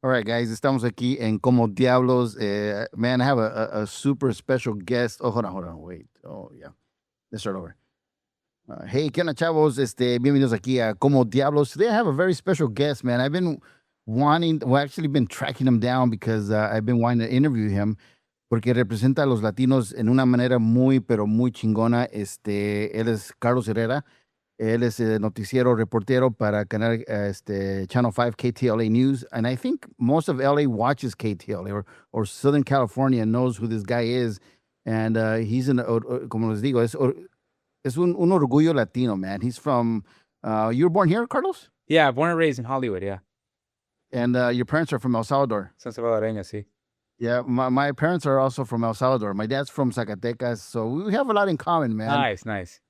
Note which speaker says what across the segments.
Speaker 1: All right, guys, estamos aquí en Como Diablos. Man, I have a super special guest. Oh, hold on, wait. Oh, yeah. Let's start over. Hey, ¿qué onda, chavos? Bienvenidos aquí a Como Diablos. Today I have a very special guest, man. I've been actually been tracking him down because I've been wanting to interview him porque representa a los latinos en una manera muy, pero muy chingona. Él es Carlos Herrera. Él es noticiero reportero para canal Channel 5 KTLA News. And I think most of LA watches KTLA or Southern California knows who this guy is. And he's como les digo, es un orgullo latino, man. He's from, you were born here, Carlos?
Speaker 2: Yeah, born and raised in Hollywood, yeah.
Speaker 1: And your parents are from El Salvador.
Speaker 2: Son salvadoreños, sí.
Speaker 1: Yeah, my parents are also from El Salvador. My dad's from Zacatecas. So we have a lot in common, man.
Speaker 2: Nice.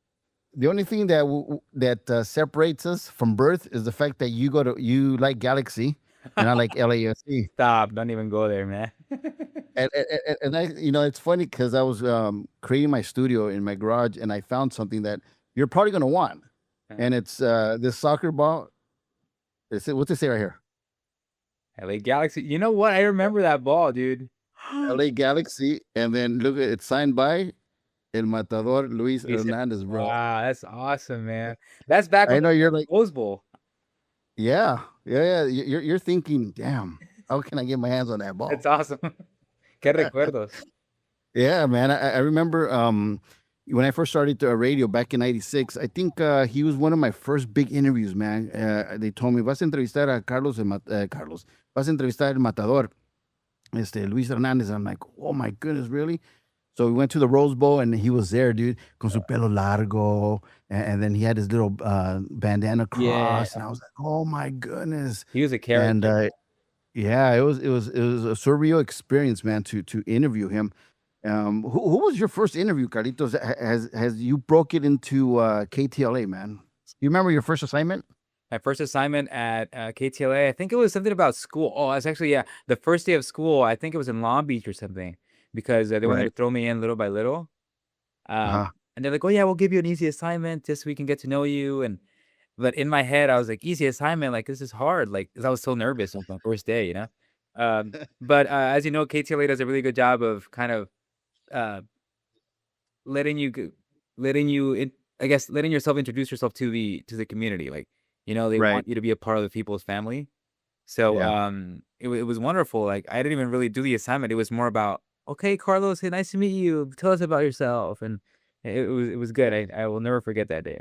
Speaker 1: The only thing that separates us from birth is the fact that you like Galaxy and I like LAFC.
Speaker 2: Stop, don't even go there, man.
Speaker 1: And I, it's funny because I was creating my studio in my garage and I found something that you're probably gonna want, and it's this soccer ball. What's it say right here?
Speaker 2: LA Galaxy. You know what? I remember that ball, dude.
Speaker 1: LA Galaxy, and then look at it signed by El Matador Luis Hernandez, bro.
Speaker 2: Wow, that's awesome, man. That's back.
Speaker 1: I know you're like
Speaker 2: Rose Bowl.
Speaker 1: Yeah. You're thinking, damn, how can I get my hands on that ball?
Speaker 2: It's awesome. Qué recuerdos.
Speaker 1: Yeah, man. I remember when I first started to radio back in '96. I think he was one of my first big interviews, man. They told me, vas a entrevistar a Carlos, vas a entrevistar el Matador, Luis Hernandez. I'm like, oh my goodness, really? So we went to the Rose Bowl and he was there, dude, con su pelo largo. And then he had his little bandana cross.
Speaker 2: Yeah.
Speaker 1: And I was like, oh my goodness.
Speaker 2: He was a character.
Speaker 1: And yeah, it was a surreal experience, man, to interview him. Who was your first interview, Carlitos? Has you broke it into KTLA, man? You remember your first assignment?
Speaker 2: My first assignment at KTLA, I think it was something about school. Oh, it's actually, the first day of school. I think it was in Long Beach or something, because they wanted to throw me in little by little. And they're like, oh, yeah, we'll give you an easy assignment just so we can get to know you. But in my head, I was like, easy assignment? Like, this is hard. Like, 'cause I was so nervous on my first day, But as you know, KTLA does a really good job of kind of letting yourself introduce yourself to the community. Like, they want you to be a part of the people's family. So it was wonderful. Like, I didn't even really do the assignment. It was more about, okay, Carlos, hey, nice to meet you. Tell us about yourself. And it was good. I will never forget that day.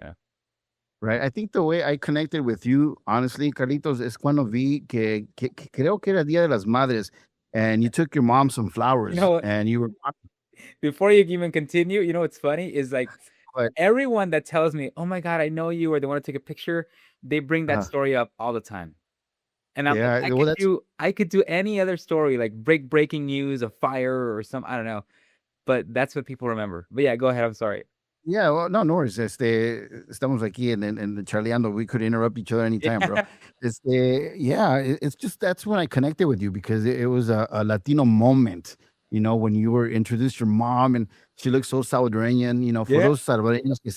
Speaker 1: Right. I think the way I connected with you, honestly, Carlitos, es cuando vi que creo que era Día de las Madres, and you took your mom some flowers, and you were.
Speaker 2: Before you even continue, what's funny is like everyone that tells me, oh my God, I know you, or they want to take a picture, they bring that story up all the time. And I'm like, I could do any other story, like breaking news, a fire or some, I don't know. But that's what people remember. But yeah, go ahead. I'm sorry.
Speaker 1: Yeah, well, no worries. Estamos aquí en charleando. We could interrupt each other anytime, bro. It's just that's when I connected with you because it was a Latino moment. When you were introduced your mom and she looks so Salvadorian. For those Salvadoreños que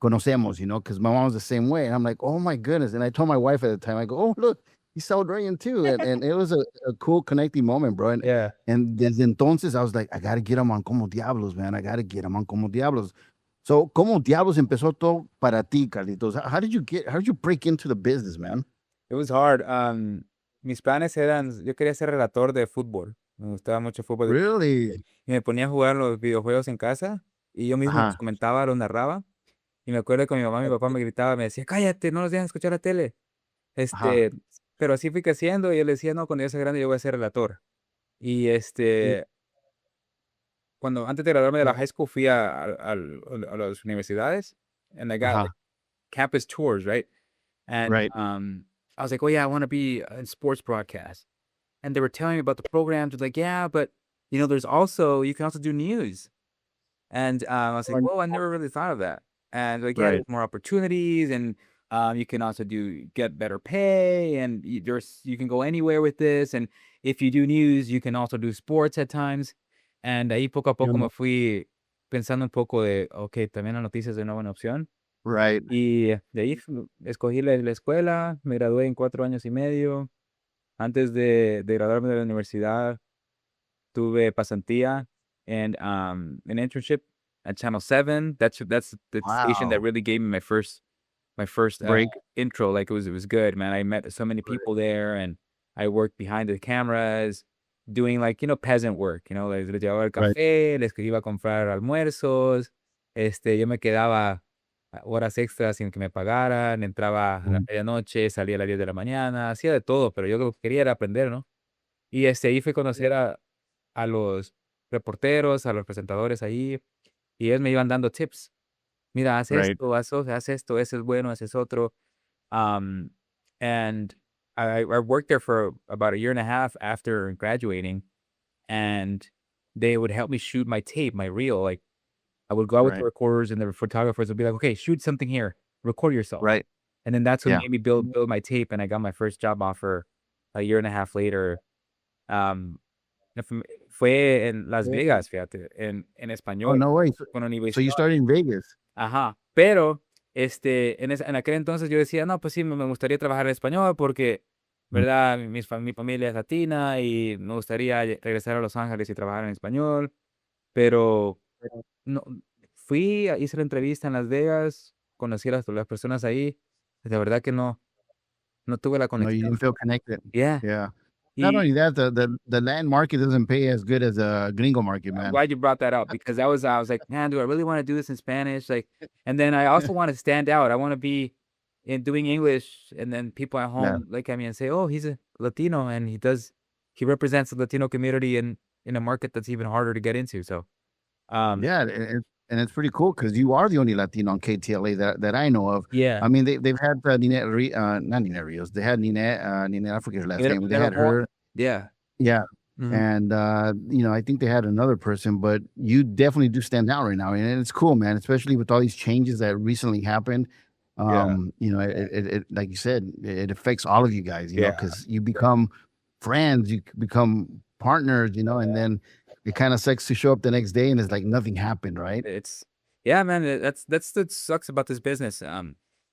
Speaker 1: conocemos, because my mom was the same way. And I'm like, oh my goodness. And I told my wife at the time, I go, oh look, he's Salvadorian too. And it was a cool connecting moment, bro. And desde entonces I was like, I got to get him on Como Diablos, man. I got to get him on Como Diablos. So Como Diablos empezó todo para ti, Carlitos. How did you break into the business, man?
Speaker 2: It was hard. Mis planes eran, yo quería ser relator de fútbol. Me gustaba mucho el fútbol.
Speaker 1: Really?
Speaker 2: Y me ponía a jugar los videojuegos en casa y yo mismo los comentaba, los narraba. Y me acuerdo que mi mamá y mi papá me gritaban, me decía, cállate, no nos dejan escuchar la tele. Pero así fui creciendo y yo le decía, no, cuando yo sea grande yo voy a ser relator. Y cuando antes de graduarme de la high school fui a las universidades and I got like, campus tours, right? And I was like, oh yeah, I want to be in sports broadcast. And they were telling me about the programs. They're like, yeah, but there's also, you can also do news. And I was like, well, I never really thought of that. And like, yeah, there's more opportunities, and you can also get better pay, and you can go anywhere with this. And if you do news, you can also do sports at times. And ahí poco a poco me fui pensando un poco de, okay, también las noticias es una buena opción.
Speaker 1: Right.
Speaker 2: Y de ahí escogí la escuela, me gradué en 4 años y medio. Antes de graduarme de la universidad, tuve pasantía and an internship at Channel 7. That's the station that
Speaker 1: Wow.
Speaker 2: really gave me my first
Speaker 1: Break.
Speaker 2: intro. Like it was good, man. I met so many
Speaker 1: Right.
Speaker 2: people there, and I worked behind the cameras, doing like peasant work. Les llevaba el
Speaker 1: Right.
Speaker 2: café, les iba a comprar almuerzos. Yo me quedaba horas extras sin que me pagaran, entraba a la
Speaker 1: Mhm.
Speaker 2: medianoche, salía a las 10 de la mañana, hacía de todo, pero yo lo que quería era aprender, ¿no? Y ahí fui a conocer a los reporteros, a los presentadores ahí, y ellos me iban dando tips. Mira,
Speaker 1: Right.
Speaker 2: haz esto, ese es bueno, ese es otro. Um, and I worked there for about a year and a half after graduating, and they would help me shoot my tape, my reel. Like I would go out with the
Speaker 1: Right.
Speaker 2: recorders, and the photographers would be like, "Okay, shoot something here, record yourself."
Speaker 1: Right.
Speaker 2: And then that's what
Speaker 1: Yeah.
Speaker 2: made me build my tape, and I got my first job offer a year and a half later. Um, fue en Las
Speaker 1: Yeah.
Speaker 2: Vegas, fíjate, en
Speaker 1: Oh,
Speaker 2: español,
Speaker 1: no way. So,
Speaker 2: con la
Speaker 1: so you
Speaker 2: universidad.
Speaker 1: started in Vegas.
Speaker 2: Ajá, pero, en aquel entonces yo decía: "No, pues sí, me gustaría trabajar en español porque,
Speaker 1: Mm.
Speaker 2: ¿verdad? Mi familia es latina y me gustaría regresar a Los Ángeles y trabajar en español", pero no, hice la entrevista en Las Vegas, conocí a las personas ahí, de verdad que no tuve la
Speaker 1: No, you
Speaker 2: conexión.
Speaker 1: didn't feel connected.
Speaker 2: Yeah,
Speaker 1: Yeah. Not
Speaker 2: y
Speaker 1: only that, the land market doesn't pay as good as a gringo market,
Speaker 2: I'm
Speaker 1: man.
Speaker 2: glad you brought that up because I was like, "Man, do I really wanna do this in Spanish?" Like, and then I also wanna stand out. I wanna be in doing English, and then people at
Speaker 1: Yeah.
Speaker 2: home look at me and say, "Oh, he's a Latino, and he represents the Latino community in a market that's even harder to get into." So, um,
Speaker 1: Yeah, and it's pretty cool because you are the only Latino on KTLA that I know of.
Speaker 2: yeah.
Speaker 1: I mean, they've had not Ninette Rios. They had Ninette. I forget her last name. But they
Speaker 2: Little
Speaker 1: had
Speaker 2: more?
Speaker 1: her.
Speaker 2: Yeah.
Speaker 1: Yeah,
Speaker 2: Mhm.
Speaker 1: and I think they had another person, but you definitely do stand out right now, and it's cool, man. Especially with all these changes that recently happened.
Speaker 2: Yeah.
Speaker 1: It like you said, it affects all of you guys.
Speaker 2: Yeah.
Speaker 1: Because you become friends, you become partners. And then it kind of sucks to show up the next day and it's like nothing happened, right?
Speaker 2: It's yeah, man. That's what sucks about this business.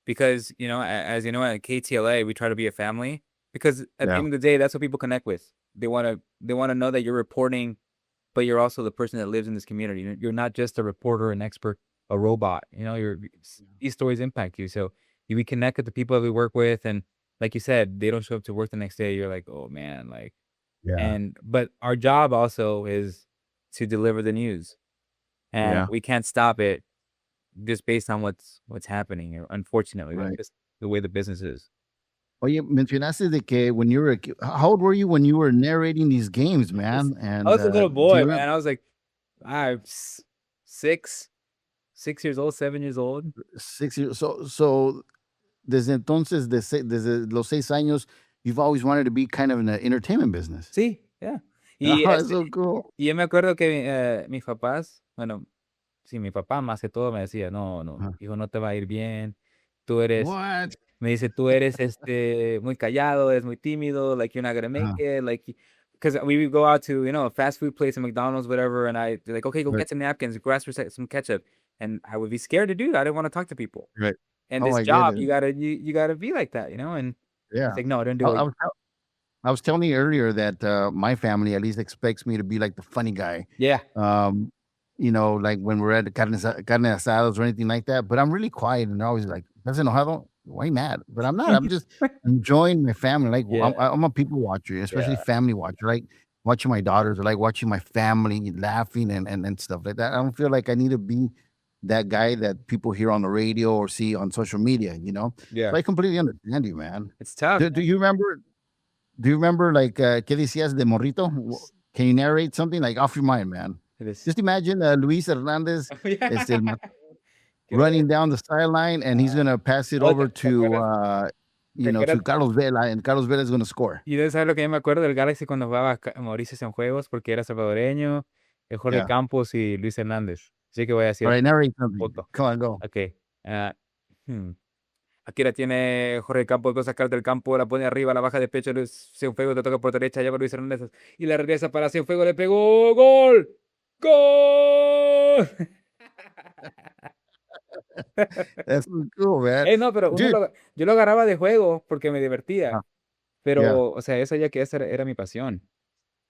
Speaker 2: Because as you know, at KTLA, we try to be a family because at the
Speaker 1: Yeah.
Speaker 2: end of the day, that's what people connect with. They wanna know that you're reporting, but you're also the person that lives in this community. You're not just a reporter, an expert, a robot. These stories impact you, so we connect with the people that we work with, and like you said, they don't show up to work the next day. You're like, oh man, like,
Speaker 1: Yeah.
Speaker 2: but our job also is to deliver the news, and
Speaker 1: Yeah.
Speaker 2: we can't stop it just based on what's happening, unfortunately, that's
Speaker 1: Right.
Speaker 2: just the way the business is.
Speaker 1: Oye, mencionaste de que when you were how old were you when you were narrating these games, man?
Speaker 2: I
Speaker 1: And
Speaker 2: was a little
Speaker 1: do
Speaker 2: boy,
Speaker 1: you remember
Speaker 2: man. I was like, I was 6, 6 years old, 7 years old.
Speaker 1: 6 years? So desde entonces, desde los 6 años, you've always wanted to be kind of in the entertainment business.
Speaker 2: Sí, yeah. Y,
Speaker 1: Oh, that's so cool.
Speaker 2: y yo me acuerdo que mis papás, bueno, sí, mi papá más que todo me decía, no, no,
Speaker 1: Uh-huh.
Speaker 2: hijo, no te va a ir bien. Tú eres,
Speaker 1: What?
Speaker 2: me dice, tú eres muy callado, eres muy tímido, like you're not gonna make
Speaker 1: Uh-huh.
Speaker 2: it, like, because we would go out to, a fast food place, a McDonald's, whatever, and I'd be like, okay, go
Speaker 1: Right,
Speaker 2: get some napkins, go ask for some ketchup. And I would be scared to do that. I didn't want to talk to people.
Speaker 1: right.
Speaker 2: And
Speaker 1: Oh
Speaker 2: this
Speaker 1: my
Speaker 2: job,
Speaker 1: goodness.
Speaker 2: you gotta be like that, and
Speaker 1: Yeah.
Speaker 2: he's like, no, don't
Speaker 1: I,
Speaker 2: do
Speaker 1: I
Speaker 2: it.
Speaker 1: was I was telling you earlier that my family at least expects me to be like the funny guy.
Speaker 2: Yeah.
Speaker 1: Um, like when we're at the carne asados or anything like that. But I'm really quiet and they're always like, "Estás enojado? Why you mad?" But I'm not. I'm just enjoying my family. Like
Speaker 2: Yeah,
Speaker 1: I'm a people watcher, especially
Speaker 2: yeah,
Speaker 1: family watcher. Like watching my daughters or like watching my family laughing and stuff like that. I don't feel like I need to be that guy that people hear on the radio or see on social media.
Speaker 2: yeah.
Speaker 1: So I completely understand you, man.
Speaker 2: It's tough.
Speaker 1: Do you remember? Do you remember like qué decías de morrito? Can you narrate something like off your mind, man?
Speaker 2: It is.
Speaker 1: Just imagine Luis Hernandez, el
Speaker 2: Yeah.
Speaker 1: running down the sideline, and he's gonna pass it
Speaker 2: Oh,
Speaker 1: over
Speaker 2: ¿te
Speaker 1: to
Speaker 2: acuerdas? ¿Te acuerdas?
Speaker 1: to Carlos Vela, and Carlos Vela is gonna score.
Speaker 2: Y de sabes lo que yo me acuerdo del Galaxy cuando jugaba Mauricio en juegos, porque era salvadoreño, Jorge
Speaker 1: Yeah.
Speaker 2: Campos y Luis Hernández. Así que voy a decir
Speaker 1: All right, narrate something.
Speaker 2: foto.
Speaker 1: Come on, go.
Speaker 2: Ok. ah, hmm. Aquí la tiene Jorge Campos, va a sacar del campo, la pone arriba, la baja de pecho, Luis Cienfuegos te toca por derecha, lleva Luis Hernández y la regresa para Cienfuegos, le pegó, ¡gol! ¡Gol!
Speaker 1: That's so cool, man.
Speaker 2: No, pero
Speaker 1: Dude.
Speaker 2: yo lo agarraba de juego porque me divertía.
Speaker 1: Yeah.
Speaker 2: Pero, o sea, esa ya que esa era mi pasión.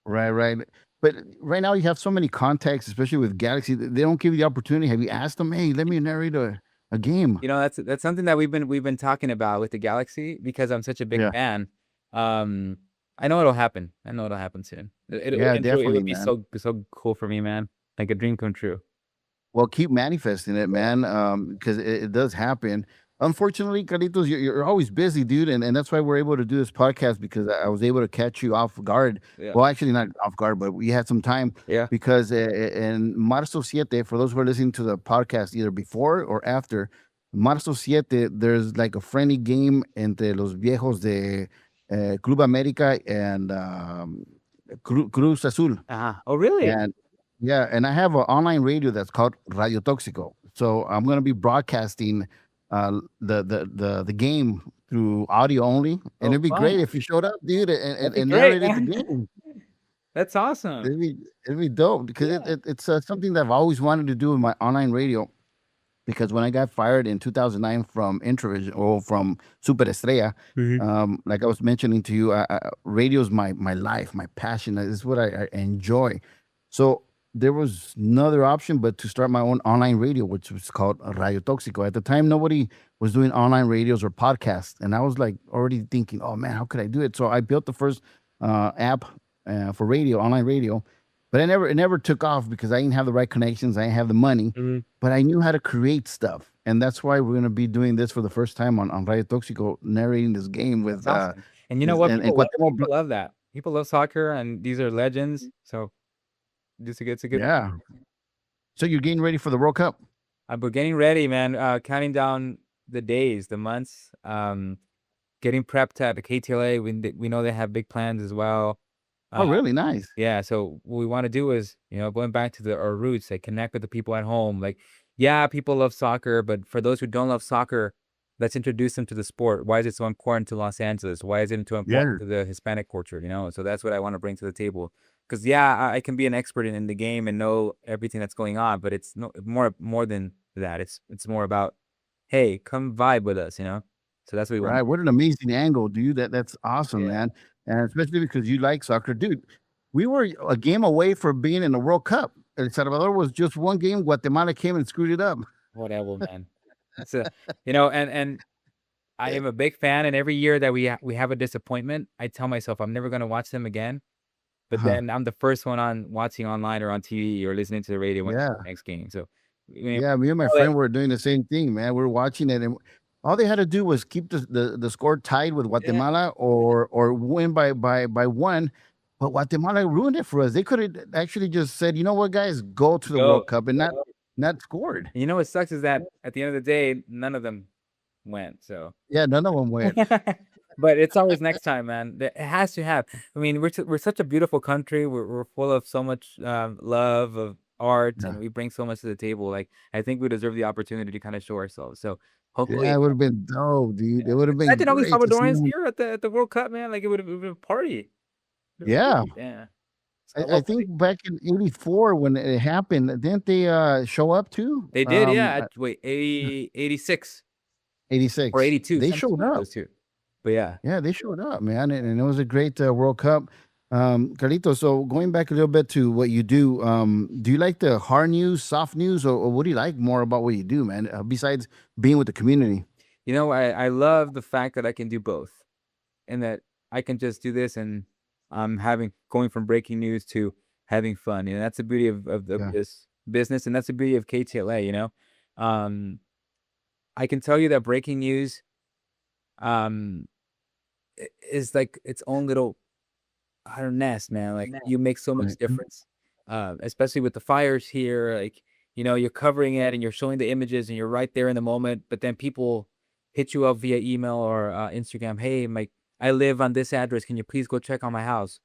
Speaker 1: Right. But right now you have so many contacts, especially with Galaxy. They don't give you the opportunity. Have you asked them, hey, let me narrate a game?
Speaker 2: You know, that's something that we've been talking about with the Galaxy because I'm such a big
Speaker 1: Yeah.
Speaker 2: fan. Um, I know it'll happen. I know it'll happen soon.
Speaker 1: Yeah,
Speaker 2: And it
Speaker 1: definitely,
Speaker 2: would be
Speaker 1: man.
Speaker 2: so cool for me, man. Like a dream come true.
Speaker 1: Well, keep manifesting it, man, because it does happen. Unfortunately, Carlitos, you're always busy, dude, and that's why we're able to do this podcast because I was able to catch you off guard.
Speaker 2: Yeah.
Speaker 1: Well, actually, not off guard, but we had some time
Speaker 2: Yeah.
Speaker 1: because in Marzo siete, for those who are listening to the podcast either before or after, Marzo siete, there's like a friendly game entre los viejos de Club América and Cruz Azul.
Speaker 2: Oh, really?
Speaker 1: And yeah, and I have an online radio that's called Radio Toxico. So I'm gonna be broadcasting the game through audio only, and
Speaker 2: Oh,
Speaker 1: it'd be great
Speaker 2: fun.
Speaker 1: if you showed up, dude,
Speaker 2: That'd be
Speaker 1: and
Speaker 2: great,
Speaker 1: narrated the
Speaker 2: man.
Speaker 1: game.
Speaker 2: That's awesome.
Speaker 1: It'd be dope because
Speaker 2: Yeah.
Speaker 1: it's something that I've always wanted to do with my online radio. Because when I got fired in 2009 from Introvision or from Super Estrella,
Speaker 2: Mhm.
Speaker 1: like I was mentioning to you, radio's my life, my passion. This is what I enjoy. So there was another option, but to start my own online radio, which was called Radio Toxico. At the time, nobody was doing online radios or podcasts, and I was like already thinking, "Oh man, how could I do it?" So I built the first app for radio, online radio, but it never took off because I didn't have the right connections, I didn't have the money,
Speaker 2: Mhm.
Speaker 1: but I knew how to create stuff, and that's why we're gonna be doing this for the first time on Radio Toxico, narrating this game with
Speaker 2: That's awesome. And you know
Speaker 1: this,
Speaker 2: what?
Speaker 1: and Cuauhtemoc
Speaker 2: People love that. People love soccer, and these are legends. So it's a good.
Speaker 1: yeah. So you're getting ready for the World Cup?
Speaker 2: We're getting ready, man. Counting down the days, the months. Getting prepped at the Ktla. We know they have big plans as well.
Speaker 1: Oh, really? Nice.
Speaker 2: Yeah. So what we want to do is, going back to our roots, like connect with the people at home. Like, yeah, people love soccer, but for those who don't love soccer, let's introduce them to the sport. Why is it so important to Los Angeles? Why is it so
Speaker 1: Yeah.
Speaker 2: important to the Hispanic culture? So that's what I want to bring to the table. Because yeah, I can be an expert in the game and know everything that's going on, but it's more than that. It's more about, hey, come vibe with us. So that's what we want.
Speaker 1: Right. What an amazing angle, dude. That's awesome,
Speaker 2: Yeah.
Speaker 1: man. And especially because you like soccer, dude. We were a game away from being in the World Cup. El Salvador was just one game. Guatemala came and screwed it up.
Speaker 2: Whatever, man. It's and I am a big fan. And every year that we have a disappointment, I tell myself I'm never gonna watch them again. But
Speaker 1: Uh-huh.
Speaker 2: then I'm the first one on watching online or on TV or listening to the radio when
Speaker 1: Yeah.
Speaker 2: the next game. So,
Speaker 1: Yeah. Me and my friend were doing the same thing, man. We were watching it, and all they had to do was keep the score tied with Guatemala or win by one. But Guatemala ruined it for us. They could have actually just said, you know what, guys, go to the
Speaker 2: go.
Speaker 1: World Cup and not scored.
Speaker 2: You know what sucks is that at the end of the day, none of them went. So,
Speaker 1: Yeah, none of them went.
Speaker 2: but it's always next time, man. It has to have. I mean, we're such a beautiful country. We're full of so much love of art,
Speaker 1: Yeah.
Speaker 2: and we bring so much to the table. Like I think we deserve the opportunity to kind of show ourselves. So hopefully,
Speaker 1: Yeah, it would have been dope, dude. It would have been
Speaker 2: imagine all these
Speaker 1: great to see
Speaker 2: Salvadorans
Speaker 1: them.
Speaker 2: here at the World Cup, man. Like it would have been a party.
Speaker 1: Yeah.
Speaker 2: Yeah. So
Speaker 1: I think back in '84 when it happened, didn't they show up too?
Speaker 2: they did, yeah. Wait, 86 or
Speaker 1: '86.
Speaker 2: 82.
Speaker 1: They
Speaker 2: Some
Speaker 1: showed
Speaker 2: of
Speaker 1: up.
Speaker 2: those two. But yeah.
Speaker 1: Yeah, they showed up, man, and it was a great World Cup. Carlito, so going back a little bit to what you do you like the hard news, soft news, or what do you like more about what you do, man? Besides being with the community.
Speaker 2: I love the fact that I can do both and that I can just do this and I'm going from breaking news to having fun. That's the beauty of
Speaker 1: Yeah.
Speaker 2: this business, and that's the beauty of KTLA. Um, I can tell you that breaking news um is like its own little, I don't know, nest, man. Like you make so much
Speaker 1: Right.
Speaker 2: difference, especially with the fires here. Like, you're covering it and you're showing the images and you're right there in the moment. But then people hit you up via email or Instagram. Hey, I live on this address. Can you please go check on my house?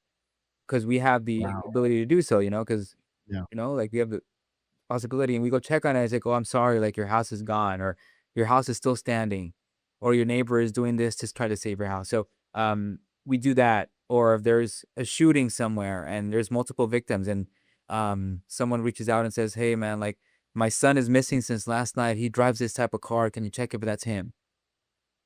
Speaker 2: Because we have the
Speaker 1: Wow.
Speaker 2: ability to do so. Because
Speaker 1: Yeah.
Speaker 2: like we have the possibility, and we go check on it. It's like, oh, I'm sorry, like your house is gone, or your house is still standing, or your neighbor is doing this to try to save your house. So we do that. Or if there's a shooting somewhere and there's multiple victims, and someone reaches out and says, hey man, like my son is missing since last night. He drives this type of car. Can you check if that's him?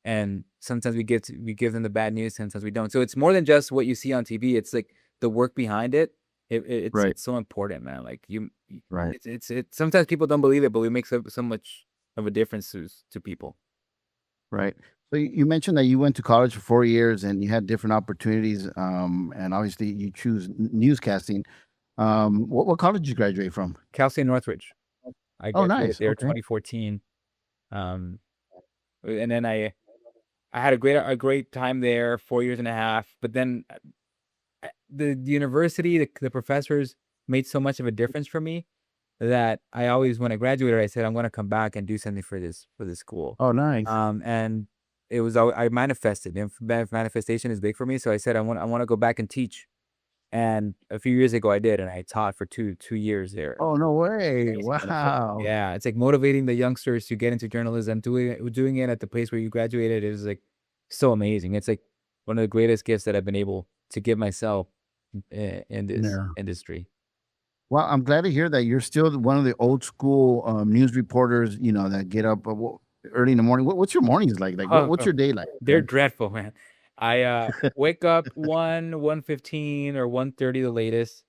Speaker 2: and sometimes we give them the bad news, sometimes we don't. So it's more than just what you see on TV. It's like the work behind it. It's
Speaker 1: Right.
Speaker 2: so important, man. Like
Speaker 1: Right.
Speaker 2: it's sometimes people don't believe it, but we make so much of a difference to people.
Speaker 1: Right. So you mentioned that you went to college for 4 years and you had different opportunities, and obviously you choose newscasting. What college did you graduate from?
Speaker 2: Cal State Northridge. I
Speaker 1: Oh,
Speaker 2: graduated
Speaker 1: nice.
Speaker 2: there
Speaker 1: Okay.
Speaker 2: 2014. Um, and then I had a great time there, 4 years and a half. But then the university, the professors made so much of a difference for me that I always, when I graduated, I said I'm going to come back and do something for this school.
Speaker 1: Oh, nice.
Speaker 2: And it was I manifested. Manifestation is big for me, so I said I want to go back and teach. And a few years ago, I did, and I taught for two years there.
Speaker 1: Oh, no way.
Speaker 2: Amazing.
Speaker 1: Wow.
Speaker 2: Yeah, it's like motivating the youngsters to get into journalism. Doing it at the place where you graduated is like so amazing. It's like one of the greatest gifts that I've been able to give myself in this
Speaker 1: Yeah.
Speaker 2: industry.
Speaker 1: Well, I'm glad to hear that you're still one of the old school news reporters, that get up early in the morning. What's your mornings like? Like, what's your day like?
Speaker 2: They're dreadful, man. I wake up 1:15 or 1:30 the latest.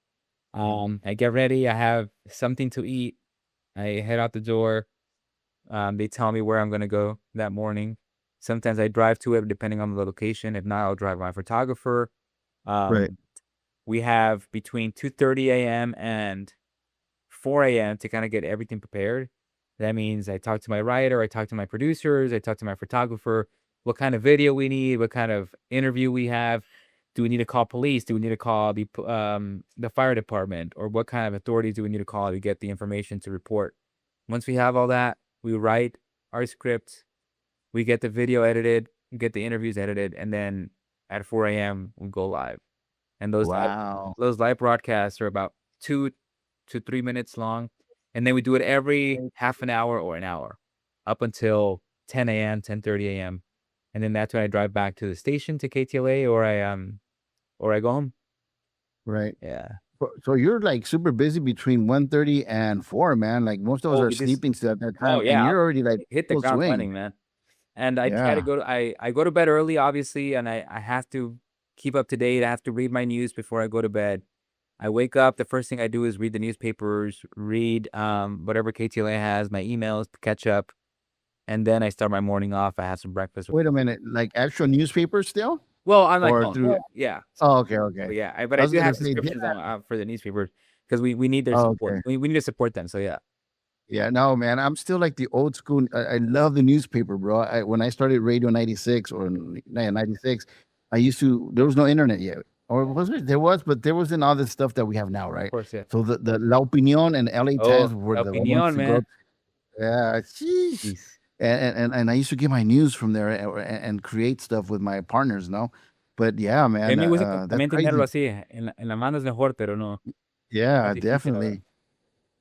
Speaker 2: I get ready. I have something to eat. I head out the door. They tell me where I'm gonna go that morning. Sometimes I drive to it depending on the location. If not, I'll drive my photographer.
Speaker 1: Right.
Speaker 2: We have between 2:30 a.m. and 4 a.m. to kind of get everything prepared. That means I talk to my writer, I talk to my producers, I talk to my photographer, what kind of video we need, what kind of interview we have. Do we need to call police? Do we need to call the fire department? Or what kind of authorities do we need to call to get the information to report? Once we have all that, we write our script, we get the video edited, we get the interviews edited, and then at 4 a.m. we go live. And those
Speaker 1: Wow.
Speaker 2: live broadcasts are about 2 to 3 minutes long. And then we do it every half an hour or an hour up until 10 a.m., 10:30 a.m. And then that's when I drive back to the station to KTLA or I go home.
Speaker 1: Right.
Speaker 2: Yeah.
Speaker 1: So you're like super busy between 1:30 and 4, man. Like most of us are sleeping still at that time.
Speaker 2: Oh yeah.
Speaker 1: And you're already like
Speaker 2: Hit the
Speaker 1: full
Speaker 2: ground
Speaker 1: swing.
Speaker 2: running, man. And I try to go to I go to bed early, obviously, and I have to keep up to date. I have to read my news before I go to bed. I wake up, the first thing I do is read the newspapers, read whatever KTLA has, my emails, catch up, and then I start my morning off. I have some breakfast.
Speaker 1: Wait a minute, like actual newspapers still?
Speaker 2: Well, I'm like,
Speaker 1: Yeah.
Speaker 2: So,
Speaker 1: Oh, okay.
Speaker 2: but yeah,
Speaker 1: I
Speaker 2: but I
Speaker 1: was
Speaker 2: do
Speaker 1: gonna
Speaker 2: have
Speaker 1: say,
Speaker 2: subscriptions for the newspapers because we need their
Speaker 1: Oh,
Speaker 2: support.
Speaker 1: okay.
Speaker 2: We need to support them. So yeah.
Speaker 1: Yeah, no, man. I'm still like the old school. I love the newspaper, bro. When I started Radio 96 or 96, there was no internet yet. Or was it? There was, but there wasn't all this stuff that we have now, right?
Speaker 2: Of course, yeah.
Speaker 1: So the La Opinion and LA Times were
Speaker 2: La
Speaker 1: the
Speaker 2: Opinion,
Speaker 1: ones to go.
Speaker 2: man.
Speaker 1: Yeah, sheesh. And I used to get my news from there and create stuff with my partners, no? But yeah, man,
Speaker 2: A mí me gusta
Speaker 1: that's
Speaker 2: también tenerlo
Speaker 1: crazy.
Speaker 2: así, en la mano es mejor, pero no.
Speaker 1: Yeah,
Speaker 2: Es difícil, la verdad.
Speaker 1: definitely.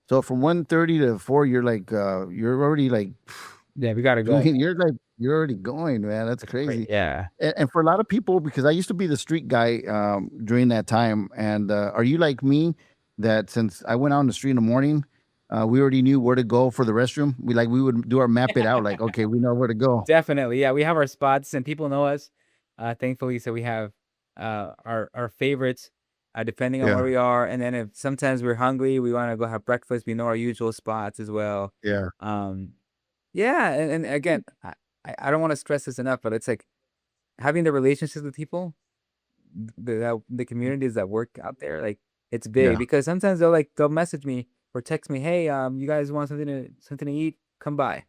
Speaker 1: So from 1:30 to 4, you're like, you're already like,
Speaker 2: Yeah, we gotta go.
Speaker 1: you're already going, man. That's crazy.
Speaker 2: Yeah.
Speaker 1: And for a lot of people, because I used to be the street guy during that time. And are you like me that since I went out in the street in the morning, we already knew where to go for the restroom? We would do our map it out, like, okay, we know where to go.
Speaker 2: Definitely. Yeah, we have our spots and people know us, thankfully. So we have our favorites, depending on where we are. And then if sometimes we're hungry, we want to go have breakfast, we know our usual spots as well.
Speaker 1: Yeah.
Speaker 2: Yeah, and again, I don't want to stress this enough, but it's like having the relationships with people, the communities that work out there, like it's big because sometimes they'll message me or text me, hey, you guys want something to eat? Come by.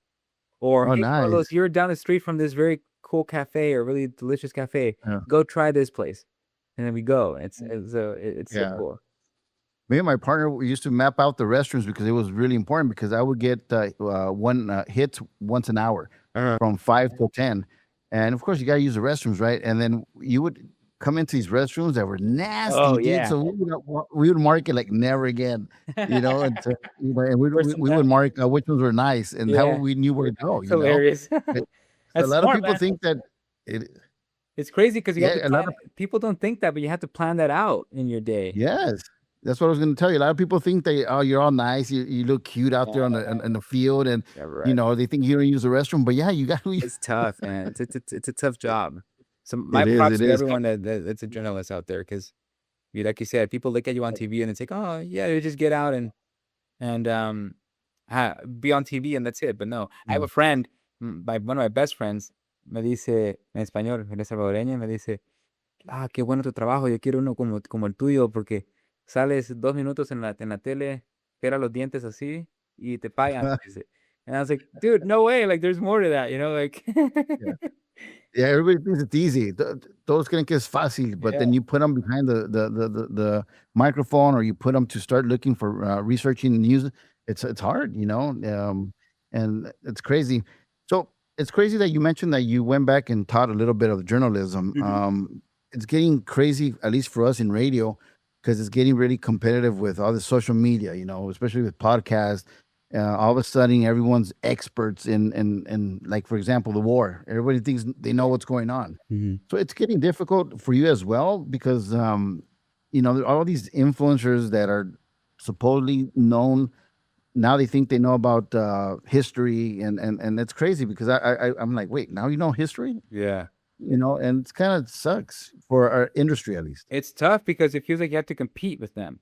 Speaker 2: Or hey,
Speaker 1: nice.
Speaker 2: Carlos, you're down the street from this very cool cafe or really delicious cafe.
Speaker 1: Yeah.
Speaker 2: Go try this place, and then we go. It's so cool.
Speaker 1: Me and my partner, we used to map out the restrooms because it was really important because I would get one hit once an hour from 5 to 10. And of course, you got to use the restrooms, right? And then you would come into these restrooms that were nasty, dude. So we would mark it like never again, and we would mark which ones were nice and how we knew where to go.
Speaker 2: It's hilarious.
Speaker 1: A lot of people think that
Speaker 2: it's crazy because you have to plan. People don't think that, but you have to plan that out in your day.
Speaker 1: Yes. That's what I was going to tell you. A lot of people think you're all nice. You look cute out there on in the field, and
Speaker 2: Yeah, right.
Speaker 1: they think you don't use the restroom. But yeah, you got to.
Speaker 2: It's tough, man. It's a tough job. So my
Speaker 1: It is.
Speaker 2: props
Speaker 1: It
Speaker 2: to
Speaker 1: is.
Speaker 2: everyone that's a journalist out there, because like you said, people look at you on TV and it's like, oh yeah, you just get out and be on TV and that's it. But no, I have a friend, one of my best friends, me dice en español, él es salvadoreño, me dice, qué bueno tu trabajo, yo quiero uno como el tuyo, porque sales 2 minutos en la tele, pela los dientes así y te pagan. Dice. And I was like, dude, no way, like there's more to that, like.
Speaker 1: Yeah. Yeah, everybody thinks it's easy. Todos creen que es fácil, but then
Speaker 2: Yeah.
Speaker 1: you put them behind the microphone, or you put them to start looking for researching the news. It's hard, and it's crazy. So it's crazy that you mentioned that you went back and taught a little bit of journalism. It's getting crazy, at least for us in radio, because it's getting really competitive with all the social media, especially with podcasts. All of a sudden, everyone's experts in like, for example, the war. Everybody thinks they know what's going on. So it's getting difficult for you as well because, there are all these influencers that are supposedly known. Now they think they know about history, and it's crazy because I'm like, wait, now you know history?
Speaker 2: Yeah.
Speaker 1: And it kind of sucks for our industry, at least.
Speaker 2: It's tough because it feels like you have to compete with them.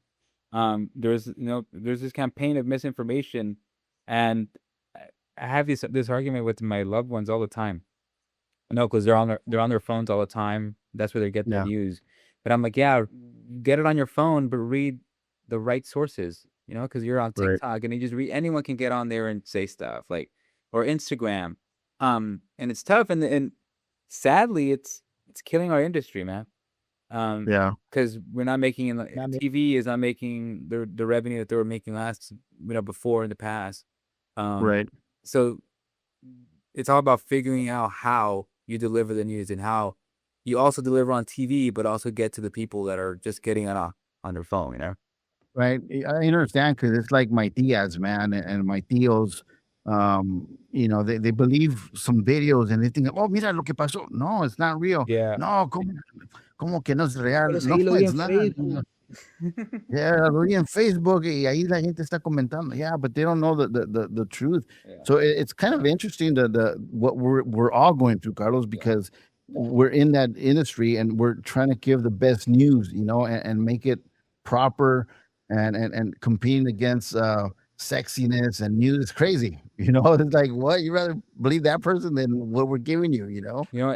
Speaker 2: There's this campaign of misinformation, and I have this argument with my loved ones all the time. No, because they're on their phones all the time. That's where they get their
Speaker 1: Yeah.
Speaker 2: news. But I'm like, yeah, get it on your phone, but read the right sources. Because you're on
Speaker 1: Right.
Speaker 2: TikTok and you just read. Anyone can get on there and say stuff or Instagram. And it's tough, and sadly, it's killing our industry, man.
Speaker 1: Yeah.
Speaker 2: Because we're not making TV is not making the revenue that they were making before in the past.
Speaker 1: Right.
Speaker 2: So it's all about figuring out how you deliver the news and how you also deliver on TV, but also get to the people that are just getting on their phone.
Speaker 1: Right. I understand because it's like my tias, man, and my tios. They believe some videos and they think, oh, mira lo que pasó. No, it's not real.
Speaker 2: Yeah.
Speaker 1: No, ¿cómo que no es real?
Speaker 2: Pero
Speaker 1: No,
Speaker 2: sí lo vi
Speaker 1: it's
Speaker 2: en
Speaker 1: not.
Speaker 2: Facebook.
Speaker 1: Yeah, lo vi en Facebook y ahí la gente está comentando. Yeah, but they don't know the truth.
Speaker 2: Yeah.
Speaker 1: So it's kind of interesting what we're all going through, Carlos, because we're in that industry and we're trying to give the best news, and make it proper and competing against sexiness and news is crazy. It's like, what? You rather believe that person than what we're giving you,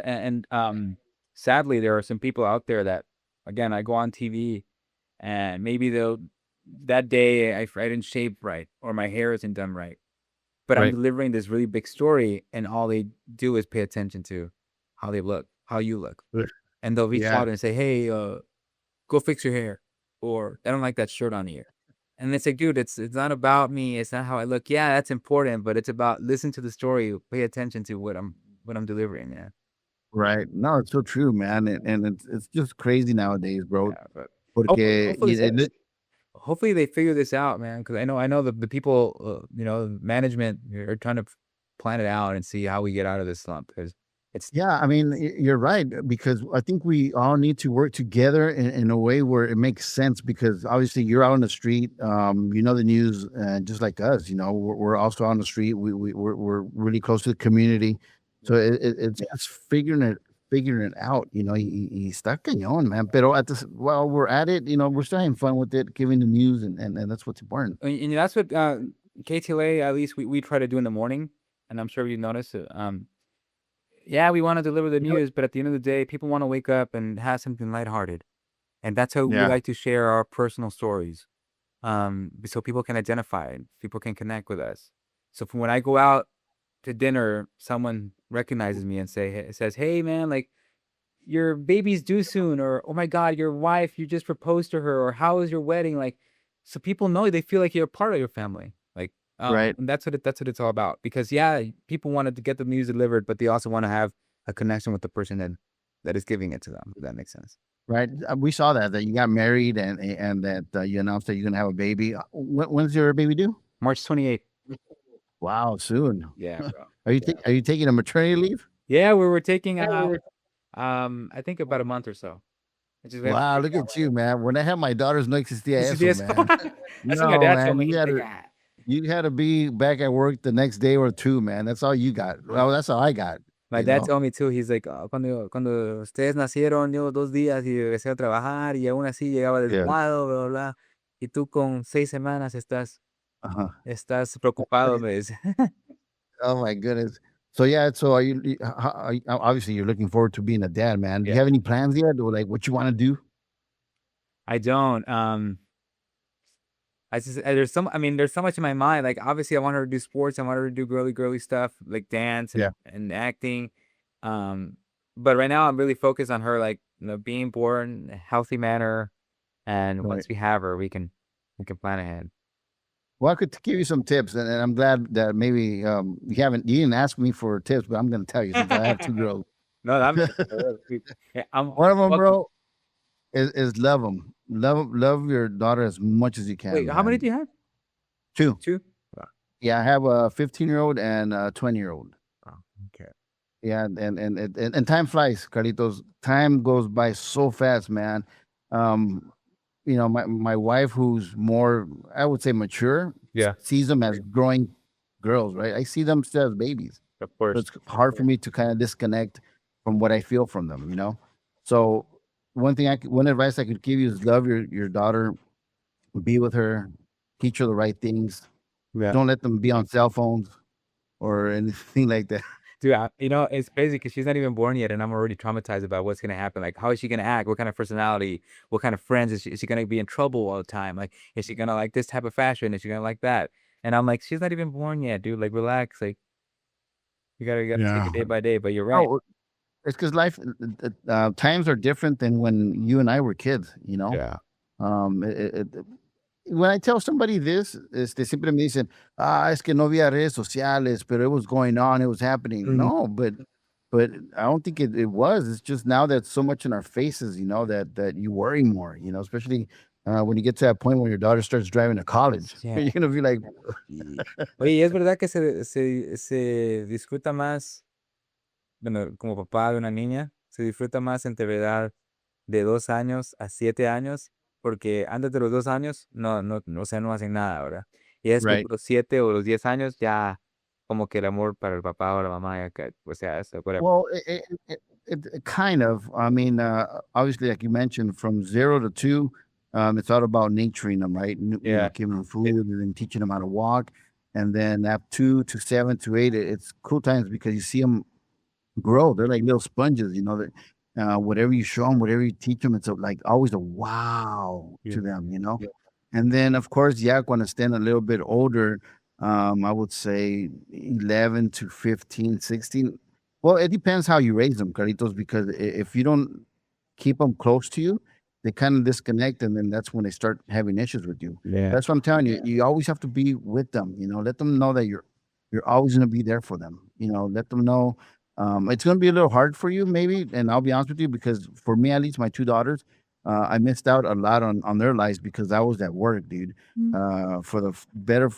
Speaker 2: And sadly, there are some people out there that, again, I go on TV and maybe that day I didn't shave right or my hair isn't done right, but I'm
Speaker 1: Right.
Speaker 2: delivering this really big story and all they do is pay attention to how they look, how you look.
Speaker 1: Right.
Speaker 2: And they'll reach
Speaker 1: Yeah.
Speaker 2: out and say, hey, go fix your hair, or I don't like that shirt on here. And it's like, dude, it's not about me. It's not how I look. Yeah, that's important, but it's about listen to the story, pay attention to what I'm delivering. Yeah.
Speaker 1: Right. No, it's so true, man. And it's just crazy nowadays, bro.
Speaker 2: Yeah, but
Speaker 1: Porque,
Speaker 2: hopefully they figure this out, man. Because I know the people, management are trying to plan it out and see how we get out of this slump. Because
Speaker 1: yeah, I mean, you're right, because I think we all need to work together in a way where it makes sense, because obviously you're out on the street, the news, just like us, we're also on the street. We're really close to the community. So it's just figuring it out, y está cañón, man. Pero while we're at it, we're still having fun with it, giving the news, and that's what's important.
Speaker 2: And that's what KTLA, at least we try to do in the morning, and I'm sure you noticed it. Yeah, we want to deliver the news, but at the end of the day, people want to wake up and have something lighthearted. And that's how we
Speaker 1: Yeah.
Speaker 2: like to share our personal stories. So people can identify it, people can connect with us. So when I go out to dinner, someone recognizes me and says, hey man, like your baby's due soon, or oh my God, your wife, you just proposed to her, or how was your wedding? Like, so people know, they feel like you're a part of your family. Like,
Speaker 1: Right.
Speaker 2: and that's what it's all about. Because yeah, people wanted to get the news delivered, but they also want to have a connection with the person that is giving it to them. If that makes sense.
Speaker 1: Right. We saw that you got married and that you announced that you're gonna have a baby. When's your baby due?
Speaker 2: March 28th.
Speaker 1: Wow, soon.
Speaker 2: Yeah, bro.
Speaker 1: Are you taking a maternity leave?
Speaker 2: Yeah, we were taking I think about a month or so. I just went
Speaker 1: Wow,
Speaker 2: for
Speaker 1: look
Speaker 2: that
Speaker 1: at you, man. When I had my daughters, no existía
Speaker 2: one.
Speaker 1: eso,
Speaker 2: Yes.
Speaker 1: man.
Speaker 2: That's what my
Speaker 1: No,
Speaker 2: dad told
Speaker 1: man.
Speaker 2: me. He's like,
Speaker 1: You had to be back at work the next day or two, man. That's all you got. Well, that's all I got.
Speaker 2: my
Speaker 1: You
Speaker 2: dad
Speaker 1: know?
Speaker 2: told me too. He's like, cuando ustedes nacieron, yo 2 días y regresé a trabajar y aún así llegaba
Speaker 1: Yeah.
Speaker 2: desvelado, bla, bla, bla. Y tú con 6 semanas
Speaker 1: Uh-huh.
Speaker 2: estás preocupado, me dice.
Speaker 1: Oh my goodness. So yeah, so obviously you're looking forward to being a dad, man. Do you
Speaker 2: Yeah.
Speaker 1: have any plans yet, or like what you want to do?
Speaker 2: I don't. There's so much in my mind. Like obviously I want her to do sports. I want her to do girly stuff like dance
Speaker 1: Yeah.
Speaker 2: and acting. But right now I'm really focused on her, like, being born in a healthy manner. And
Speaker 1: Right.
Speaker 2: once we have her, we can plan ahead.
Speaker 1: Well, I could give you some tips, and I'm glad that maybe you didn't ask me for tips, but I'm going to tell you since I have 2 girls.
Speaker 2: No, I'm
Speaker 1: One of them, bro, is love them. Love your daughter as much as you can.
Speaker 2: Wait, how many do you have?
Speaker 1: 2.
Speaker 2: 2?
Speaker 1: Yeah, I have a 15-year-old and a 20-year-old.
Speaker 2: Oh, okay.
Speaker 1: Yeah, and time flies, Carlitos. Time goes by so fast, man. My wife, who's more, I would say, mature,
Speaker 2: Yeah.
Speaker 1: sees them as growing girls, right? I see them still as babies.
Speaker 2: Of
Speaker 1: So
Speaker 2: course.
Speaker 1: it's hard for me to kind of disconnect from what I feel from them, you know? So one advice I could give you is love your daughter, be with her, teach her the right things.
Speaker 2: Yeah.
Speaker 1: Don't let them be on cell phones or anything like that.
Speaker 2: Dude, it's crazy because she's not even born yet, and I'm already traumatized about what's gonna happen. Like, how is she gonna act? What kind of personality? What kind of friends is she? Is she gonna be in trouble all the time? Like, is she gonna like this type of fashion? Is she gonna like that? And I'm like, she's not even born yet, dude. Like, relax. Like, you gotta take it day by day. But you're right.
Speaker 1: Oh, it's because life times are different than when you and I were kids, you know?
Speaker 2: Yeah.
Speaker 1: When I tell somebody this, siempre me dicen, es que no había redes sociales, pero it was going on, it was happening.
Speaker 2: Mhm.
Speaker 1: No, but I don't think it was. It's just now that's so much in our faces, you know, that you worry more, you know, especially when you get to that point when your daughter starts driving to college.
Speaker 2: Yeah.
Speaker 1: You're gonna be like,
Speaker 2: Oye, ¿y es verdad que se disfruta más, bueno, como papá de una niña, se disfruta más entre edad de 2 años a 7 años? Porque antes de los 2 años, no, o sea, no hacen nada, ¿verdad? Y después de
Speaker 1: right.
Speaker 2: los 7 o los 10 años, ya como que el amor para el papá o la mamá, ya que, o sea, eso, whatever.
Speaker 1: Well, it kind of. I mean, obviously, like you mentioned, from 0 to 2, it's all about nurturing them, right?
Speaker 2: Yeah.
Speaker 1: Giving them food and then teaching them how to walk. And then at 2 to 7 to 8, it's cool times because you see them grow. They're like little sponges, you know. That whatever you show them, whatever you teach them, it's like always a wow
Speaker 2: Yeah.
Speaker 1: to them, you know.
Speaker 2: Yeah.
Speaker 1: And then, of course, when I stand a little bit older, I would say 11 to 15, 16. Well, it depends how you raise them, Carlitos, because if you don't keep them close to you, they kind of disconnect, and then that's when they start having issues with you.
Speaker 2: Yeah.
Speaker 1: That's what I'm telling you. You always have to be with them. You know, let them know that you're always going to be there for them. You know, let them know it's going to be a little hard for you, maybe. And I'll be honest with you, because for me, at least, my 2 daughters, I missed out a lot on their lives because I was at work, dude. For the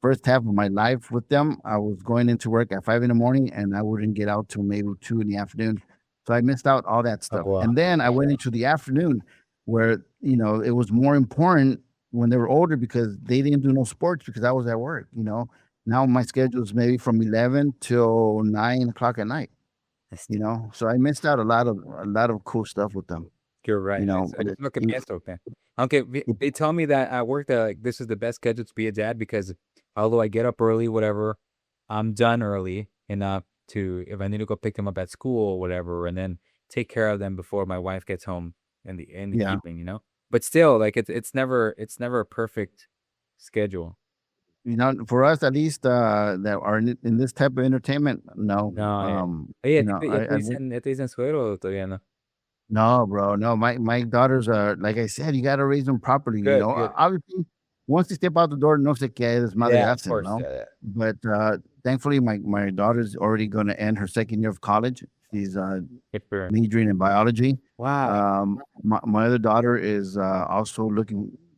Speaker 1: first half of my life with them, I was going into work at 5 in the morning, and I wouldn't get out till maybe 2 in the afternoon. So I missed out all that stuff.
Speaker 2: wow.
Speaker 1: And then I went into the afternoon where, you know, it was more important when they were older because they didn't do no sports because I was at work, you know. Now my schedule is maybe from 11 till 9 o'clock at night, you know. So I missed out a lot of cool stuff with them.
Speaker 2: You're right.
Speaker 1: You know,
Speaker 2: Es lo que pienso, man. Aunque they tell me that at work that like this is the best schedule to be a dad because although I get up early, whatever, I'm done early enough to, if I need to go pick them up at school or whatever, and then take care of them before my wife gets home in the
Speaker 1: Yeah.
Speaker 2: evening, you know. But still, like it's never a perfect schedule.
Speaker 1: You know, for us at least that are in this type of entertainment, no.
Speaker 2: No, Oye,
Speaker 1: You know,
Speaker 2: ya te dicen suegro o todavía no?
Speaker 1: No, bro, no. My daughters are, like I said, you got to raise them properly. You
Speaker 2: Good,
Speaker 1: know,
Speaker 2: good.
Speaker 1: Obviously, once they step out the door, no sé qué desmadre
Speaker 2: Yeah, of
Speaker 1: hacen,
Speaker 2: course.
Speaker 1: no?
Speaker 2: Yeah.
Speaker 1: But thankfully, my daughter's already going to end her second year of college. She's
Speaker 2: Good for her.
Speaker 1: majoring in biology.
Speaker 2: Wow.
Speaker 1: My other daughter is also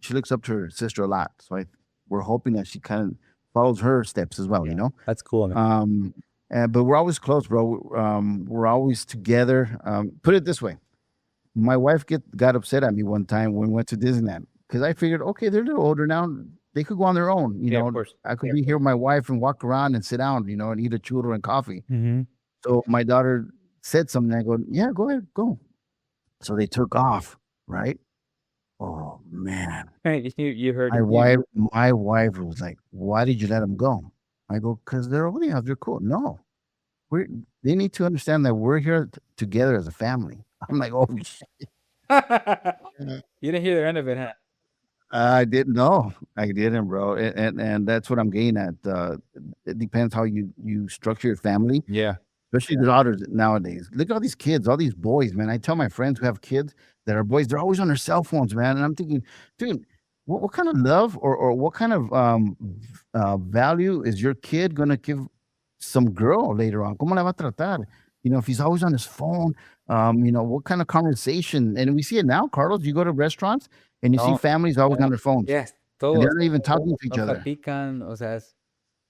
Speaker 1: she looks up to her sister a lot. So we're hoping that she kind of follows her steps as well, you know?
Speaker 2: That's cool, man.
Speaker 1: But we're always close, bro. We're always together. Put it this way. My wife got upset at me one time when we went to Disneyland because I figured, okay, they're a little older now. They could go on their own.
Speaker 2: Yeah, of course.
Speaker 1: I could be here with my wife and walk around and sit down, and eat a churro and coffee. So my daughter said something. I go, yeah, go ahead, go. So they took off, right? Oh man,
Speaker 2: You heard
Speaker 1: my wife was like, why did you let them go? I go, because they're older now. They're cool. No, they need to understand that we're here together as a family. I'm like, oh shit.
Speaker 2: You didn't hear the end of it, huh?
Speaker 1: I didn't know. I didn't, bro. And that's what I'm getting at. It depends how you structure your family,
Speaker 2: Yeah.
Speaker 1: especially the daughters nowadays. Look at all these kids, all these boys, man. I tell my friends who have kids that are boys, they're always on their cell phones, man. And I'm thinking, dude, what kind of love or what kind of value is your kid gonna give some girl later on? ¿Cómo la va a tratar? If he's always on his phone, what kind of conversation? And we see it now, Carlos. You go to restaurants and you see families always on their phones.
Speaker 2: Yes,
Speaker 1: And they're not even talking to each other.
Speaker 2: platican, o sea,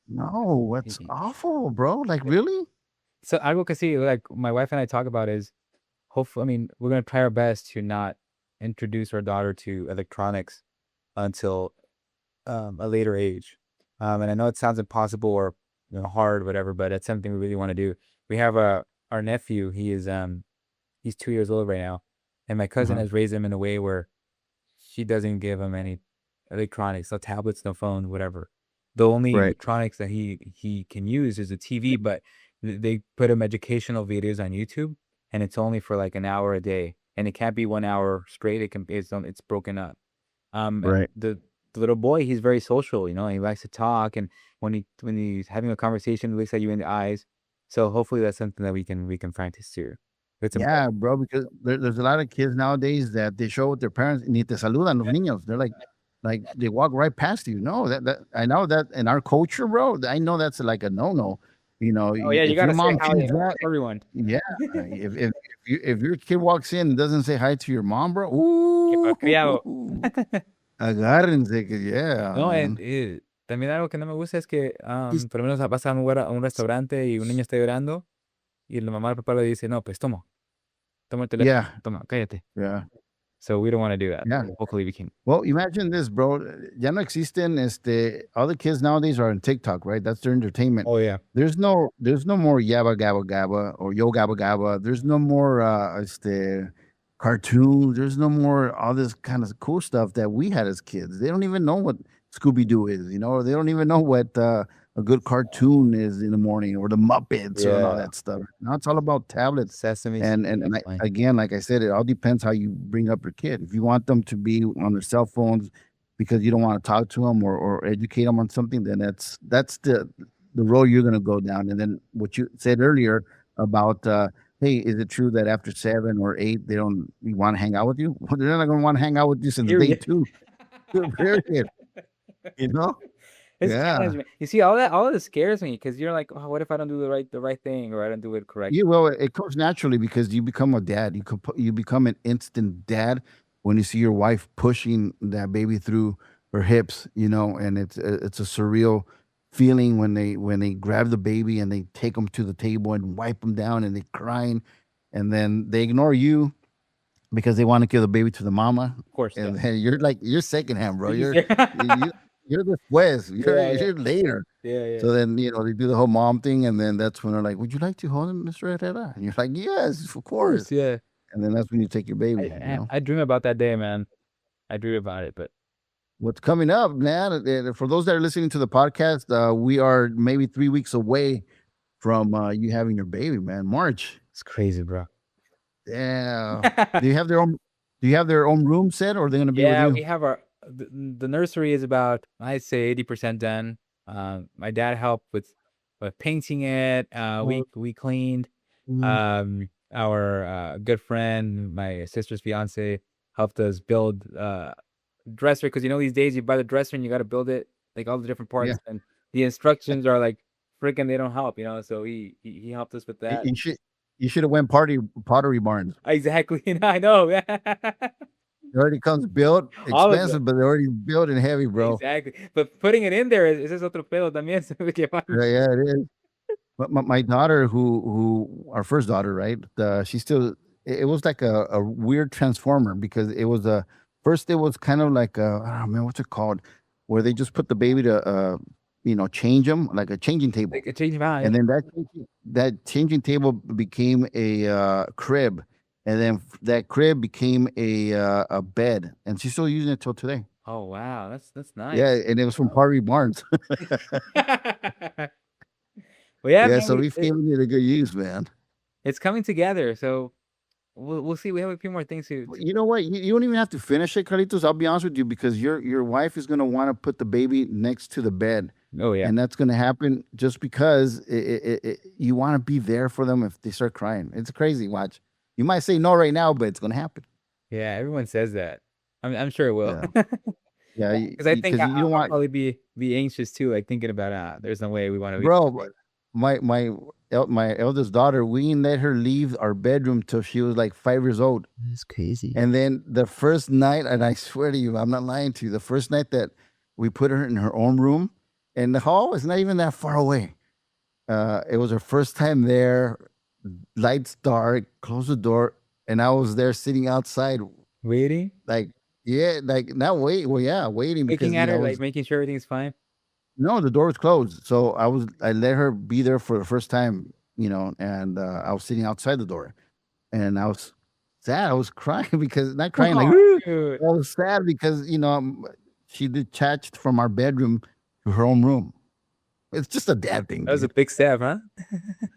Speaker 1: No, that's awful, bro. Like, really?
Speaker 2: so algo que sí, like my wife and I talk about is hopefully, I mean, we're gonna try our best to not introduce our daughter to electronics until a later age. And I know it sounds impossible or hard, whatever, but it's something we really want to do. We have our nephew. He's 2 years old right now, and my cousin has raised him in a way where she doesn't give him any electronics, no tablets, no phone, whatever. The only electronics that he can use is a TV, but they put him educational videos on YouTube, and it's only for like an hour a day, and it can't be 1 hour straight. It's broken up.
Speaker 1: Right.
Speaker 2: The little boy, he's very social. He likes to talk, and when he's having a conversation, he looks at you in the eyes. So hopefully that's something that we can practice too.
Speaker 1: Yeah, bro, because there's a lot of kids nowadays that they show with their parents, ni te saludan los niños. They're like they walk right past you. No, that I know that in our culture, bro. I know that's like a no.
Speaker 2: Oh yeah, you gotta say hi to everyone.
Speaker 1: Yeah, if your kid walks in and doesn't say hi to your mom, bro, ooh, agárrense, que yeah.
Speaker 2: No, también algo que no me gusta es que por lo menos vas a un restaurante y un niño está llorando y la mamá o el papá le dice, no, pues toma el teléfono, toma, cállate.
Speaker 1: Yeah.
Speaker 2: So we don't want to do that.
Speaker 1: Yeah.
Speaker 2: Hopefully we can.
Speaker 1: Well, imagine this, bro. Ya no existen, all the kids nowadays are on TikTok, right? That's their entertainment.
Speaker 2: Oh yeah.
Speaker 1: There's no more yabba gabba gabba or yo gabba gabba. There's no more cartoons. There's no more all this kind of cool stuff that we had as kids. They don't even know what Scooby Doo is, or they don't even know what a good cartoon is in the morning, or the Muppets or all that stuff. Now it's all about tablets.
Speaker 2: Sesame.
Speaker 1: And again, like I said, it all depends how you bring up your kid. If you want them to be on their cell phones because you don't want to talk to them or educate them on something, then that's the road you're going to go down. And then what you said earlier about, hey, is it true that after 7 or 8 they don't want to hang out with you? Well, they're not going to want to hang out with you since day 2. Period. Yeah.
Speaker 2: You see, all of this scares me because you're like, oh, what if I don't do the right thing, or I don't do it correctly?
Speaker 1: Yeah, well, it comes naturally because you become a dad. You become an instant dad when you see your wife pushing that baby through her hips, and it's a surreal feeling when they grab the baby and they take them to the table and wipe them down and they crying, and then they ignore you because they want to give the baby to the mama.
Speaker 2: Of course.
Speaker 1: And then you're secondhand, bro. You're the juez. You're later.
Speaker 2: Yeah.
Speaker 1: So then, they do the whole mom thing, and then that's when they're like, would you like to hold him, Mr. Herrera? And you're like, yes, of course.
Speaker 2: Yeah.
Speaker 1: And then that's when you take your baby.
Speaker 2: I dream about that day, man. I dream about it, but
Speaker 1: what's coming up, man? For those that are listening to the podcast, we are maybe 3 weeks away from you having your baby, man. March.
Speaker 2: It's crazy, bro.
Speaker 1: Yeah. Do you have their own room set, or are they going to be with you?
Speaker 2: Yeah, we have the nursery is about, I'd say, 80% done. My dad helped with painting it. We cleaned. Our good friend, my sister's fiance, helped us build dresser, because these days you buy the dresser and you got to build it, like all the different parts, and the instructions are like freaking, they don't help, so he helped us with that.
Speaker 1: You should have went Pottery Barns.
Speaker 2: Exactly. I know.
Speaker 1: It already comes built, expensive, but they're already built and heavy, bro.
Speaker 2: Exactly. But putting it in there is otro pedo también.
Speaker 1: Yeah, it is. But my daughter, who our first daughter, right? She's still it was like a weird transformer because it was first it was kind of like oh man, what's it called? Where they just put the baby to change them like a changing table.
Speaker 2: Like a change my
Speaker 1: And then that changing table became a crib, and then that crib became a bed, and she's still using it till today.
Speaker 2: Oh wow, that's
Speaker 1: Yeah,
Speaker 2: nice.
Speaker 1: and it was from Harvey Barnes.
Speaker 2: Well, yeah,
Speaker 1: Yeah,
Speaker 2: man,
Speaker 1: so we've given it a good use, man.
Speaker 2: it's coming together. So we'll see. We have a few more things to.
Speaker 1: You know what? You don't even have to finish it, Carlitos. I'll be honest with you, because your wife is gonna want to put the baby next to the bed,
Speaker 2: Oh yeah,
Speaker 1: and that's gonna happen just because you want to be there for them if they start crying. It's crazy. Watch. You might say no right now, but it's gonna happen.
Speaker 2: yeah. Everyone says that. I'm sure it will.
Speaker 1: Yeah, yeah.
Speaker 2: Because I think
Speaker 1: Because you don't
Speaker 2: I'll
Speaker 1: want,
Speaker 2: probably be anxious too, like thinking about there's no way we want to be.
Speaker 1: bro. My eldest daughter, we didn't let her leave our bedroom till she was like 5 years old.
Speaker 2: That's crazy.
Speaker 1: And then the first night, and I swear to you, I'm not lying to you, the first night that we put her in her own room, and the hall is not even that far away. It was her first time there, lights dark, close the door, and I was there sitting outside,
Speaker 2: Waiting,
Speaker 1: like, yeah, like not wait, well, yeah, waiting because
Speaker 2: looking at her,
Speaker 1: I
Speaker 2: like
Speaker 1: was
Speaker 2: making sure everything's fine.
Speaker 1: no, the door was closed, so I let her be there for the first time, and I was sitting outside the door, and I was sad. I was crying because not crying like.
Speaker 2: Oh, dude.
Speaker 1: I was sad because she detached from our bedroom to her own room. It's just a dad thing.
Speaker 2: That was a
Speaker 1: Dude.
Speaker 2: big step, huh?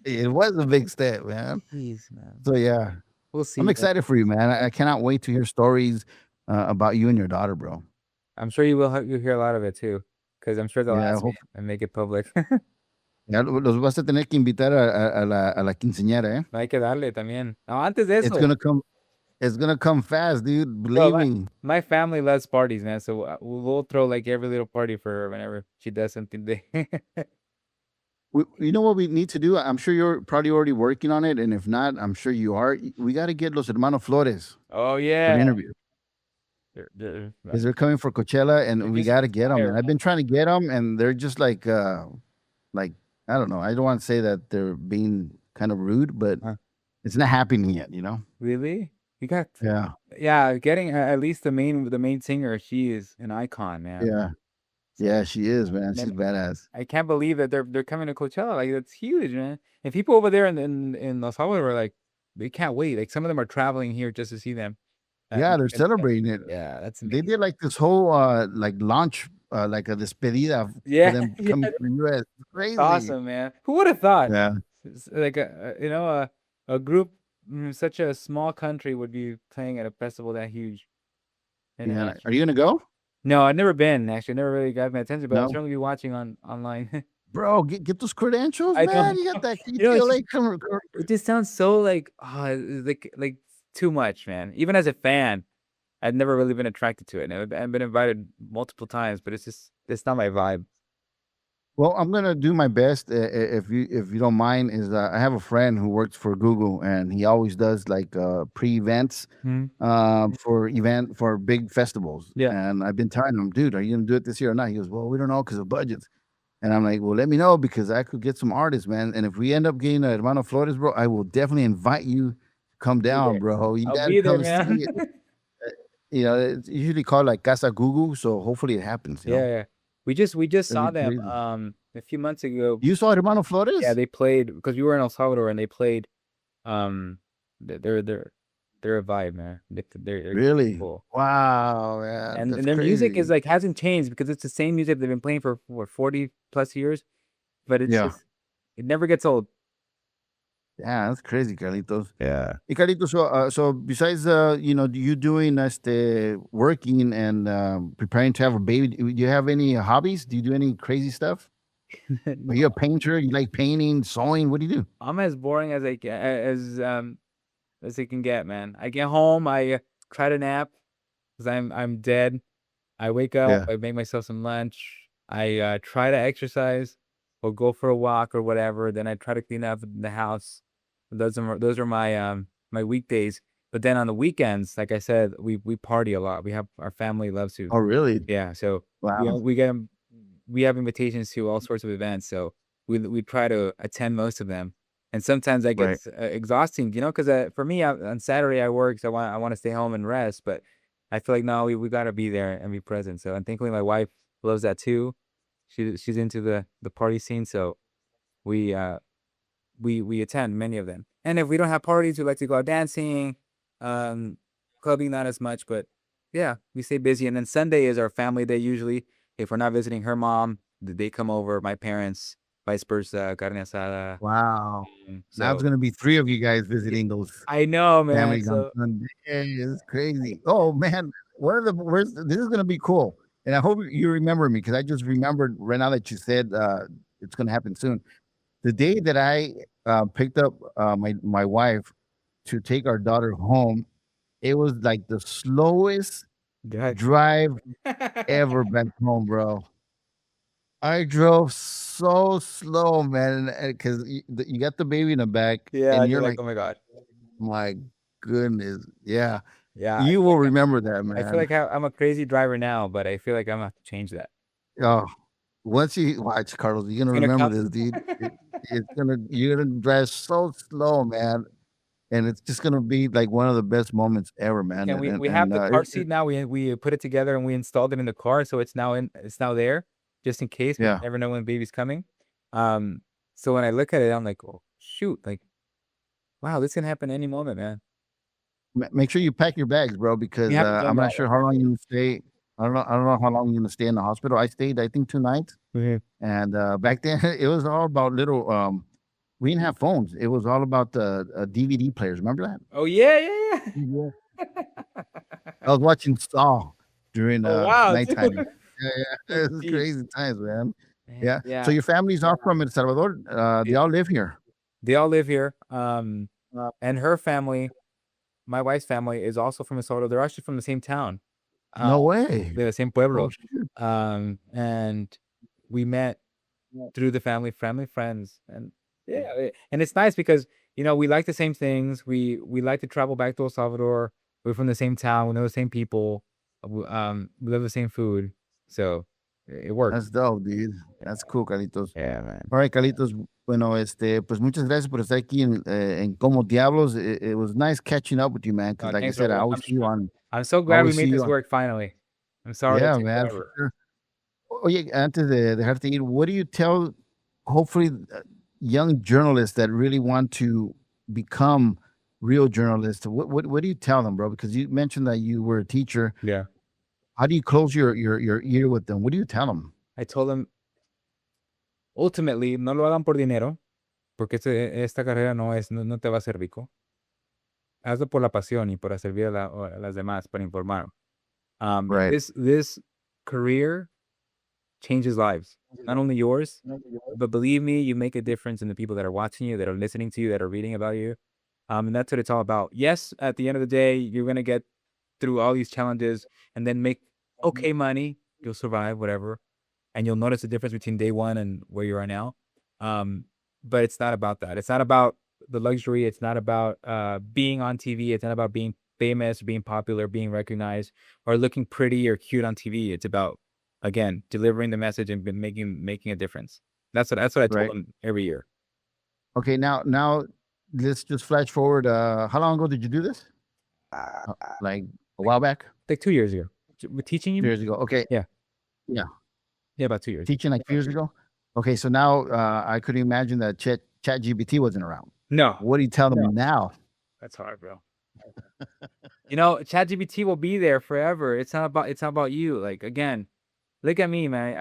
Speaker 1: It was a big step, man.
Speaker 2: Jeez, man.
Speaker 1: So yeah,
Speaker 2: We'll see.
Speaker 1: I'm excited for you, man. I cannot wait to hear stories about you and your daughter, bro.
Speaker 2: I'm sure you'll hear a lot of it too, because I'm sure they'll
Speaker 1: Yeah, I
Speaker 2: ask me
Speaker 1: hope.
Speaker 2: and make it public.
Speaker 1: Ya los vas a tener que invitar a la quinceañera, eh?
Speaker 2: No hay que darle también. No, antes de
Speaker 1: It's
Speaker 2: eso,
Speaker 1: gonna come. It's gonna come fast, dude.
Speaker 2: bro,
Speaker 1: Believe me.
Speaker 2: my family loves parties, man. So we'll throw like every little party for her whenever she does something big.
Speaker 1: You know what we need to do? I'm sure you're probably already working on it, and if not, I'm sure you are. We got to get Los Hermanos Flores
Speaker 2: Oh
Speaker 1: for the
Speaker 2: yeah.
Speaker 1: interview. Because they're coming for Coachella, and we
Speaker 2: just
Speaker 1: got to get them.
Speaker 2: fire,
Speaker 1: And I've been trying to get them, and they're just like I don't know. I don't want to say that they're being kind of rude, but
Speaker 2: Huh.
Speaker 1: it's not happening yet. You know?
Speaker 2: Really? You got
Speaker 1: Yeah,
Speaker 2: getting at least the main singer. She is an icon, man.
Speaker 1: yeah, yeah. She is, man. She's
Speaker 2: Man,
Speaker 1: badass.
Speaker 2: I can't believe that they're coming to Coachella. Like that's huge, man. And people over there in Los Angeles are like, they can't wait. Like some of them are traveling here just to see them.
Speaker 1: Yeah, they're celebrating it.
Speaker 2: Yeah, that's
Speaker 1: They
Speaker 2: amazing.
Speaker 1: did like this whole like launch, like a despedida for
Speaker 2: Yeah,
Speaker 1: them
Speaker 2: yeah,
Speaker 1: coming to the U.S. It's crazy.
Speaker 2: awesome, man. Who would have thought?
Speaker 1: Yeah.
Speaker 2: It's like a group such a small country would be playing at a festival that huge. And
Speaker 1: Yeah. Are you gonna go?
Speaker 2: no, I've never been actually. Never really got my attention, but I'll
Speaker 1: No,
Speaker 2: certainly be watching online.
Speaker 1: bro. Get those credentials,
Speaker 2: I know.
Speaker 1: man. You got that
Speaker 2: You know,
Speaker 1: KTLA coming.
Speaker 2: it just sounds so like like too much, man. Even as a fan, I've never really been attracted to it. And I've been invited multiple times, but it's not my vibe.
Speaker 1: Well, I'm gonna do my best if you don't mind. Is I have a friend who works for Google, and he always does like pre-events
Speaker 2: Mhm.
Speaker 1: for big festivals.
Speaker 2: Yeah.
Speaker 1: And I've been telling him, dude, are you gonna do it this year or not? He goes, well, we don't know because of budgets. And I'm like, well, let me know because I could get some artists, man. And if we end up getting a Hermano Flores, bro, I will definitely invite you to come
Speaker 2: Be
Speaker 1: down,
Speaker 2: there.
Speaker 1: bro. You
Speaker 2: I'll
Speaker 1: gotta
Speaker 2: be there,
Speaker 1: come
Speaker 2: man.
Speaker 1: see it. It's usually called like Casa Google, so hopefully it happens.
Speaker 2: Yeah. We just
Speaker 1: That'd
Speaker 2: saw
Speaker 1: be
Speaker 2: them
Speaker 1: crazy.
Speaker 2: a few months ago.
Speaker 1: You saw Hermano
Speaker 2: Yeah,
Speaker 1: Flores?
Speaker 2: they played because we were in El Salvador and they played they're a vibe, man. They're
Speaker 1: Really?
Speaker 2: cool.
Speaker 1: Wow, man,
Speaker 2: And
Speaker 1: that's
Speaker 2: their music is
Speaker 1: crazy.
Speaker 2: like hasn't changed because it's the same music they've been playing for what 40 plus years, but it's
Speaker 1: Yeah,
Speaker 2: just it never gets old.
Speaker 1: yeah, that's crazy, Carlitos.
Speaker 2: Yeah.
Speaker 1: Hey, Carlitos, so besides you doing working and preparing to have a baby, do you have any hobbies? Do you do any crazy stuff? Are you a painter? You like painting, sewing? What do you do?
Speaker 2: I'm as boring as as it can get, man. I get home, I try to nap because I'm dead. I wake up,
Speaker 1: Yeah.
Speaker 2: I make myself some lunch. I try to exercise or go for a walk or whatever. Then I try to clean up the house. Those are my weekdays. But then on the weekends, like I said, we party a lot. Our family loves to.
Speaker 1: Oh, really?
Speaker 2: Yeah, so
Speaker 1: Wow.
Speaker 2: we have invitations to all sorts of events. So we try to attend most of them. And sometimes that
Speaker 1: Right.
Speaker 2: gets exhausting, because for me, on Saturday I work, so I want to stay home and rest. But I feel like no, we got to be there and be present. So, and thankfully, my wife loves that too. She's into the party scene, so we we attend many of them. And if we don't have parties, we like to go out dancing, um, clubbing not as much, but yeah, we stay busy. And then Sunday is our family day usually. If we're not visiting her mom, they come over, my parents, vice versa, carne asada.
Speaker 1: Wow. Now it's
Speaker 2: So
Speaker 1: gonna be 3 of you guys visiting those
Speaker 2: I know, man.
Speaker 1: families on
Speaker 2: So
Speaker 1: Sunday. It's crazy. Oh man, one of the worst. This is gonna be cool, and I hope you remember me because I just remembered right now that you said it's gonna happen soon. The day that I picked up my wife to take our daughter home, it was like the slowest
Speaker 2: God.
Speaker 1: drive ever back home, bro. I drove so slow, man, because you got the baby in the back,
Speaker 2: Yeah,
Speaker 1: and
Speaker 2: you're
Speaker 1: you're
Speaker 2: like,
Speaker 1: like,
Speaker 2: oh my God.
Speaker 1: my goodness, yeah.
Speaker 2: Yeah,
Speaker 1: You will remember that,
Speaker 2: I feel
Speaker 1: man.
Speaker 2: like I'm a crazy driver now, but I feel like I'm gonna have to change that.
Speaker 1: Oh, once you watch, Carlos, you're
Speaker 2: It's
Speaker 1: gonna
Speaker 2: gonna
Speaker 1: remember
Speaker 2: come.
Speaker 1: this, dude. You're gonna drive so slow, man, and it's just gonna be like one of the best moments ever, man.
Speaker 2: And
Speaker 1: And
Speaker 2: we have the car
Speaker 1: it
Speaker 2: seat now. We put it together and we installed it in the car, so it's now there, just in case. We
Speaker 1: yeah.
Speaker 2: never know when the baby's coming. Um, so when I look at it, I'm like, oh shoot, like wow, this can happen any moment, man.
Speaker 1: Make sure you pack your bags, bro,
Speaker 2: We
Speaker 1: because
Speaker 2: haven't done
Speaker 1: I'm not
Speaker 2: that.
Speaker 1: sure how long you stay. I don't know how long you're gonna stay in the hospital. I stayed, I think, 2 nights.
Speaker 2: Mhm.
Speaker 1: And, back then, it was all about little, we didn't have phones. It was all about the, DVD players. Remember that?
Speaker 2: Oh yeah, yeah,
Speaker 1: Yeah.
Speaker 2: yeah.
Speaker 1: I was watching Saw during,
Speaker 2: Oh wow, dude.
Speaker 1: nighttime. Yeah, yeah. It was
Speaker 2: Jeez.
Speaker 1: crazy times, man.
Speaker 2: Man,
Speaker 1: Yeah. So
Speaker 2: yeah.
Speaker 1: your families are from El Salvador? They
Speaker 2: They
Speaker 1: all live here?
Speaker 2: they all live here. And her family, my wife's family, is also from El Salvador. They're actually from the same town. Uh,
Speaker 1: No way.
Speaker 2: they're the same
Speaker 1: Oh,
Speaker 2: pueblo.
Speaker 1: shoot.
Speaker 2: And we met through the family friends, and yeah, and it's nice because we like the same things. We like to travel back to El Salvador. We're from the same town. We know the same people. We love the same food, so it works.
Speaker 1: That's dope, dude. That's cool, Carlitos.
Speaker 2: Yeah, man.
Speaker 1: All right, Carlitos. Bueno, pues muchas gracias por estar aquí en Como Diablos. It was nice catching up with you, man. Because like I
Speaker 2: Thanks,
Speaker 1: said, I
Speaker 2: Raul.
Speaker 1: always see you on,
Speaker 2: I'm so
Speaker 1: I
Speaker 2: glad we
Speaker 1: always see
Speaker 2: made
Speaker 1: you
Speaker 2: this
Speaker 1: on.
Speaker 2: work finally. I'm sorry it
Speaker 1: Yeah,
Speaker 2: took
Speaker 1: man, for
Speaker 2: forever.
Speaker 1: sure. Oye, antes de dejarte ir, what do you tell, hopefully, young journalists that really want to become real journalists? What do you tell them, bro? Because you mentioned that you were a teacher.
Speaker 2: Yeah.
Speaker 1: How do you close your ear with them? What do you tell them?
Speaker 2: I told them, ultimately, no lo hagan por dinero, porque esta carrera no te va a hacer rico. Hazlo por la pasión y por servir a las demás, para informar.
Speaker 1: Right.
Speaker 2: This career changes lives, not only yours, but believe me, you make a difference in the people that are watching you, that are listening to you, that are reading about you. And that's what it's all about. Yes, at the end of the day, you're going to get through all these challenges and then make okay money. You'll survive, whatever. And you'll notice the difference between day one and where you are now. But it's not about that. It's not about the luxury. It's not about being on TV. It's not about being famous, being popular, being recognized, or looking pretty or cute on TV. It's about, again, delivering the message and making a difference. That's what I told
Speaker 1: Right.
Speaker 2: them every year.
Speaker 1: Okay, now let's just flash forward. How long ago did you do this? Like a while back?
Speaker 2: Like 2 years ago. We're teaching
Speaker 1: 2
Speaker 2: you?
Speaker 1: years ago. Okay.
Speaker 2: Yeah.
Speaker 1: Yeah.
Speaker 2: Yeah, about 2 years.
Speaker 1: Teaching like 2 years ago. Okay, so now I could imagine that ChatGPT wasn't around.
Speaker 2: No.
Speaker 1: What do you tell them now?
Speaker 2: That's hard, bro. ChatGPT will be there forever. It's not about you. Like, again, look at me, man.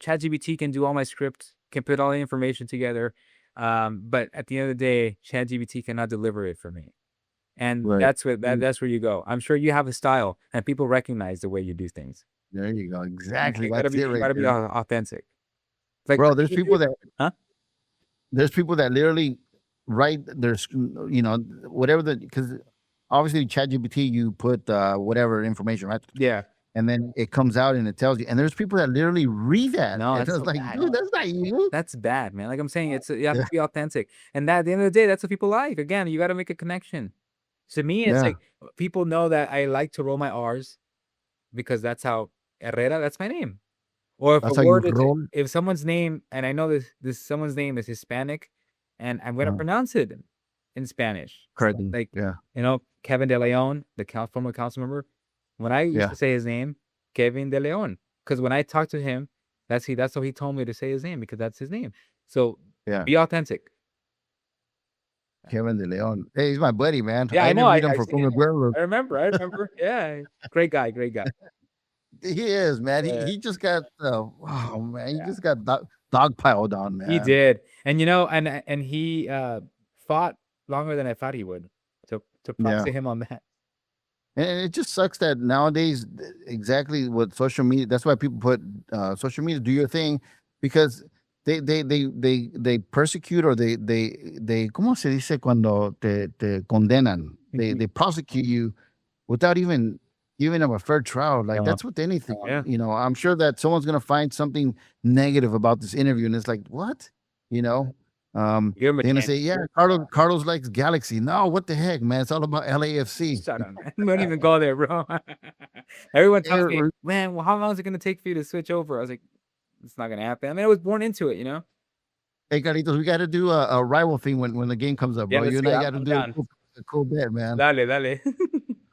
Speaker 2: ChatGPT can do all my scripts, can put all the information together. But at the end of the day, ChatGPT cannot deliver it for me. And
Speaker 1: Right.
Speaker 2: that's where you go. I'm sure you have a style and people recognize the way you do things.
Speaker 1: There you go. Exactly.
Speaker 2: You gotta
Speaker 1: That's it right
Speaker 2: be
Speaker 1: there.
Speaker 2: authentic. Like,
Speaker 1: Bro, there's people that
Speaker 2: Huh?
Speaker 1: there's people that literally write their whatever because obviously ChatGPT you put whatever information, right?
Speaker 2: Yeah.
Speaker 1: And then it comes out and it tells you. And there's people that literally read that.
Speaker 2: No,
Speaker 1: and
Speaker 2: that's
Speaker 1: it's
Speaker 2: so
Speaker 1: like,
Speaker 2: bad.
Speaker 1: dude, that's not you.
Speaker 2: That's bad, man. Like I'm saying, you have to be authentic. And that at the end of the day, that's what people like. Again, you got to make a connection. To me, it's
Speaker 1: Yeah.
Speaker 2: like people know that I like to roll my R's because that's how Herrera, that's my name. Or if
Speaker 1: That's
Speaker 2: a
Speaker 1: how you
Speaker 2: word is,
Speaker 1: roll.
Speaker 2: if someone's name, and I know this someone's name is Hispanic and I'm gonna pronounce it in Spanish.
Speaker 1: Correct.
Speaker 2: Like,
Speaker 1: Yeah.
Speaker 2: Kevin De Leon, the former council member. When I used to say his name, Kevin De Leon, because when I talked to him, that's how he told me to say his name, because that's his name. So be authentic.
Speaker 1: Kevin De Leon. Hey, he's my buddy, man.
Speaker 2: Yeah, I know.
Speaker 1: interviewed him for Como Diablos.
Speaker 2: I remember. Yeah, great guy.
Speaker 1: He is, man. He just got wow, man. He just got dog piled on, man.
Speaker 2: He did, and and he fought longer than I thought he would. To props to him on that.
Speaker 1: And it just sucks that nowadays, exactly what social media. That's why people put social media. Do your thing, because they persecute, or they ¿cómo se dice cuando te condenan? They prosecute you without even giving them a fair trial. Like that's with anything.
Speaker 2: Yeah.
Speaker 1: I'm sure that someone's gonna find something negative about this interview, and it's like, what? They're gonna say, yeah, Carlos likes Galaxy. No, what the heck, man? It's all about LAFC.
Speaker 2: Shut up, man. Don't even go there, bro. Everyone tells me, man, well, how long is it gonna take for you to switch over? I was like, it's not gonna happen. I mean, I was born into it,
Speaker 1: Hey, Carlitos, we got to do a rival thing when the game comes up, bro. You and I got to do a cool bet, man.
Speaker 2: Dale.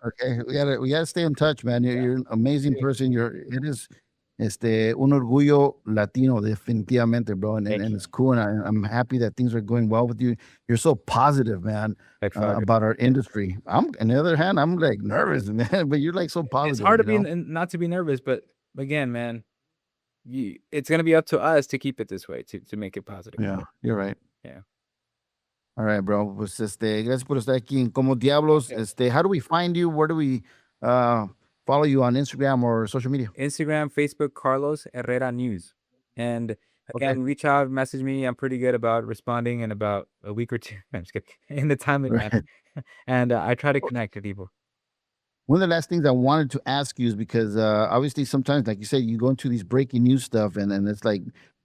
Speaker 1: Okay, we gotta stay in touch, man. You're an amazing person. It is un orgullo latino, definitivamente, bro. And it's cool, and I'm happy that things are going well with you. You're so positive, man, about our industry. On the other hand, I'm like nervous, man, but you're like so positive.
Speaker 2: It's hard to be not to be nervous, but again, man, it's gonna be up to us to keep it this way, to make it positive.
Speaker 1: Yeah, you're right.
Speaker 2: Yeah.
Speaker 1: All right, bro. Pues gracias por estar aquí en Como Diablos. How do we find you? Where do we follow you on Instagram or social media?
Speaker 2: Instagram, Facebook, Carlos Herrera News. And again, reach out, message me. I'm pretty good about responding in about a week or two. I'm just kidding. In the timely manner. And I try to connect with people.
Speaker 1: One of the last things I wanted to ask you is because obviously sometimes, like you said, you go into these breaking news stuff and it's like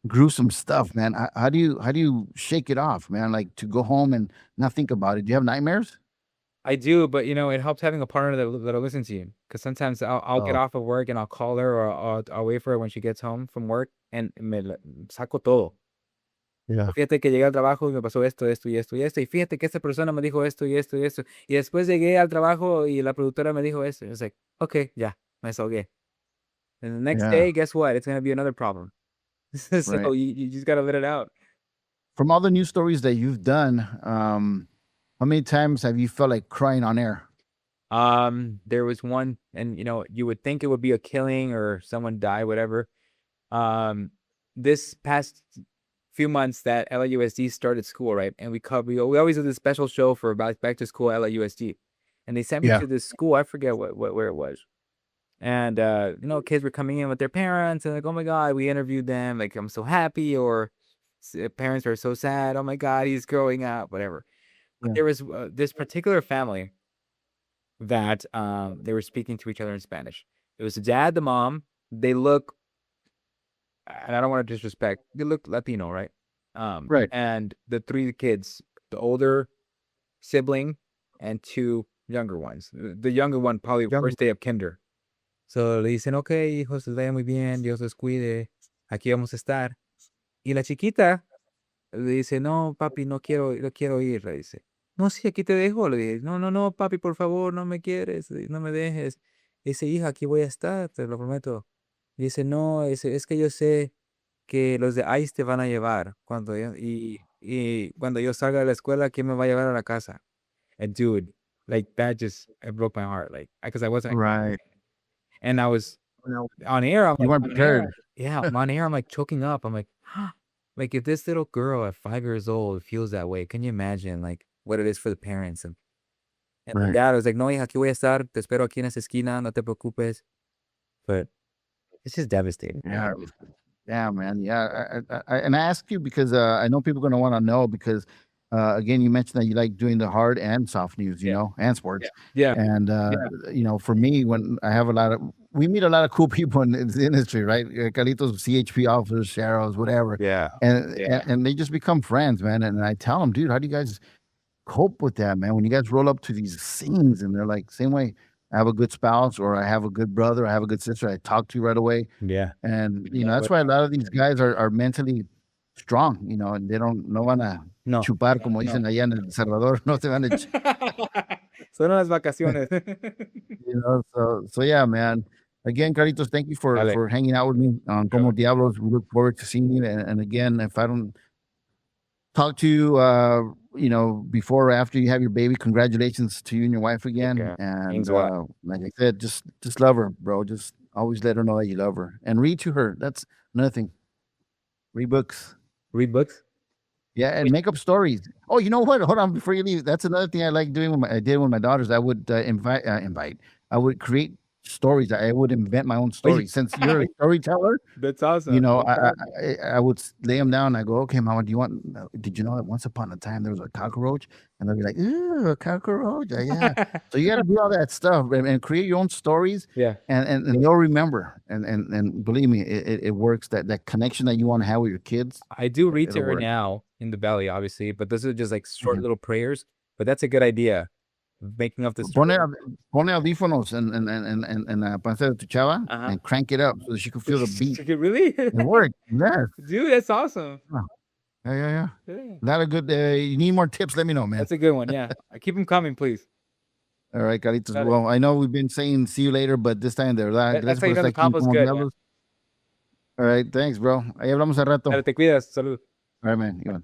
Speaker 1: gruesome stuff, man. How do you shake it off, man? Like to go home and not think about it. Do you have nightmares?
Speaker 2: I do, but it helps having a partner that'll listen to you. Because sometimes I'll get off of work and I'll call her, or I'll wait for her when she gets home from work, and me saco todo.
Speaker 1: Yeah.
Speaker 2: Fíjate que llegué al trabajo y me pasó esto, esto y esto y esto. Y fíjate que esta persona me dijo esto y esto y esto. Y después llegué al trabajo y la productora me dijo esto. It's like, okay, ya, me desahogué. And the next day, guess what? It's going to be another problem. So you just got to let it out.
Speaker 1: From all the news stories that you've done, how many times have you felt like crying on air?
Speaker 2: There was one, and you would think it would be a killing or someone die, whatever. This past few months that LAUSD started school, right? And we always do this special show for back to school LAUSD. And they sent me to this school, I forget where it was. And kids were coming in with their parents and like, oh my God, we interviewed them, like, I'm so happy, or parents are so sad, oh my God, he's growing up, whatever. But there was this particular family that they were speaking to each other in Spanish. It was the dad, the mom. They look, and I don't want to disrespect, they look Latino, right?
Speaker 1: Right.
Speaker 2: And the three kids, the older sibling and two younger ones. The younger one probably first day of kinder. So le dicen, okay, hijos, les vaya muy bien, Dios los cuide, aquí vamos a estar. Y la chiquita le dice, no, papi, no quiero ir, le dice. No, sí, aquí te dejo, le dije. No, papi, por favor, no me quieres, no me dejes. Dice, hija, aquí voy a estar, te lo prometo. Dice, no, es que yo sé que los de ICE te van a llevar y cuando yo salga de la escuela, ¿quién me va a llevar a la casa? And dude, like that just, it broke my heart, like, because I wasn't
Speaker 1: right.
Speaker 2: And I was on air. I'm
Speaker 1: you weren't prepared.
Speaker 2: Yeah, I'm on air. I'm like choking up. I'm like, like if this little girl at 5 years old feels that way, can you imagine like what it is for the parents? And the dad was like, no, hija, aquí voy a estar. Te espero aquí en esa esquina. No te preocupes. But it's just devastating.
Speaker 1: Yeah, man. Yeah. And I ask you because I know people are going to want to know because, again, you mentioned that you like doing the hard and soft news, you know, and sports.
Speaker 2: Yeah.
Speaker 1: And, for me, when I have we meet a lot of cool people in the industry, right? Carlitos, CHP officers, sheriffs, whatever.
Speaker 2: Yeah.
Speaker 1: And they just become friends, man. And I tell them, dude, how do you guys cope with that, man? When you guys roll up to these scenes and they're like, same way, I have a good spouse or I have a good brother, I have a good sister, I talk to you right away.
Speaker 2: Yeah.
Speaker 1: And, that's why a lot of these guys are mentally strong, and they no van a
Speaker 2: No.
Speaker 1: chupar, como dicen allá en El Salvador, no te van a
Speaker 2: Son las vacaciones.
Speaker 1: so yeah, man. Again, Carlitos, thank you
Speaker 2: Dale.
Speaker 1: for hanging out with me on Como Diablos. We look forward to seeing you. And again, if I don't talk to you, before or after you have your baby, congratulations to you and your wife again.
Speaker 2: Okay.
Speaker 1: And
Speaker 2: Means a lot.
Speaker 1: like I said, just love her, bro. Just always let her know that you love her and read to her. That's another thing. Read books.
Speaker 2: Read books?
Speaker 1: Yeah, and make up stories. Oh, you know what? Hold on before you leave. That's another thing I like doing. I did with my daughters. I would invite. I would create stories. I would invent my own stories. Since you're a storyteller,
Speaker 2: That's awesome.
Speaker 1: I would lay them down. And I go, okay, Mama, did you know that once upon a time there was a cockroach? And they'll be like, ooh, a cockroach. Yeah. So you got to do all that stuff and create your own stories.
Speaker 2: Yeah.
Speaker 1: And they'll remember. And believe me, it works. That connection that you want to have with your kids.
Speaker 2: I do read to
Speaker 1: It'll
Speaker 2: her
Speaker 1: work.
Speaker 2: now in the belly, obviously, but those are just like short little prayers. But that's a good idea. Making up this.
Speaker 1: Pone audífonos en la panza de tu chava and crank it up so that she can feel the beat.
Speaker 2: Really?
Speaker 1: It worked. Yeah.
Speaker 2: Dude, that's awesome.
Speaker 1: Yeah. Not a good. You need more tips? Let me know, man.
Speaker 2: That's a good one. Yeah. Keep them coming, please.
Speaker 1: All right, Carlitos. Well, I know we've been saying see you later, but this time they're like,
Speaker 2: That's how you know the combo's good. Yeah.
Speaker 1: All right, thanks, bro. Ahí hablamos al rato.
Speaker 2: Dale, te cuidas. Salud.
Speaker 1: All right, man.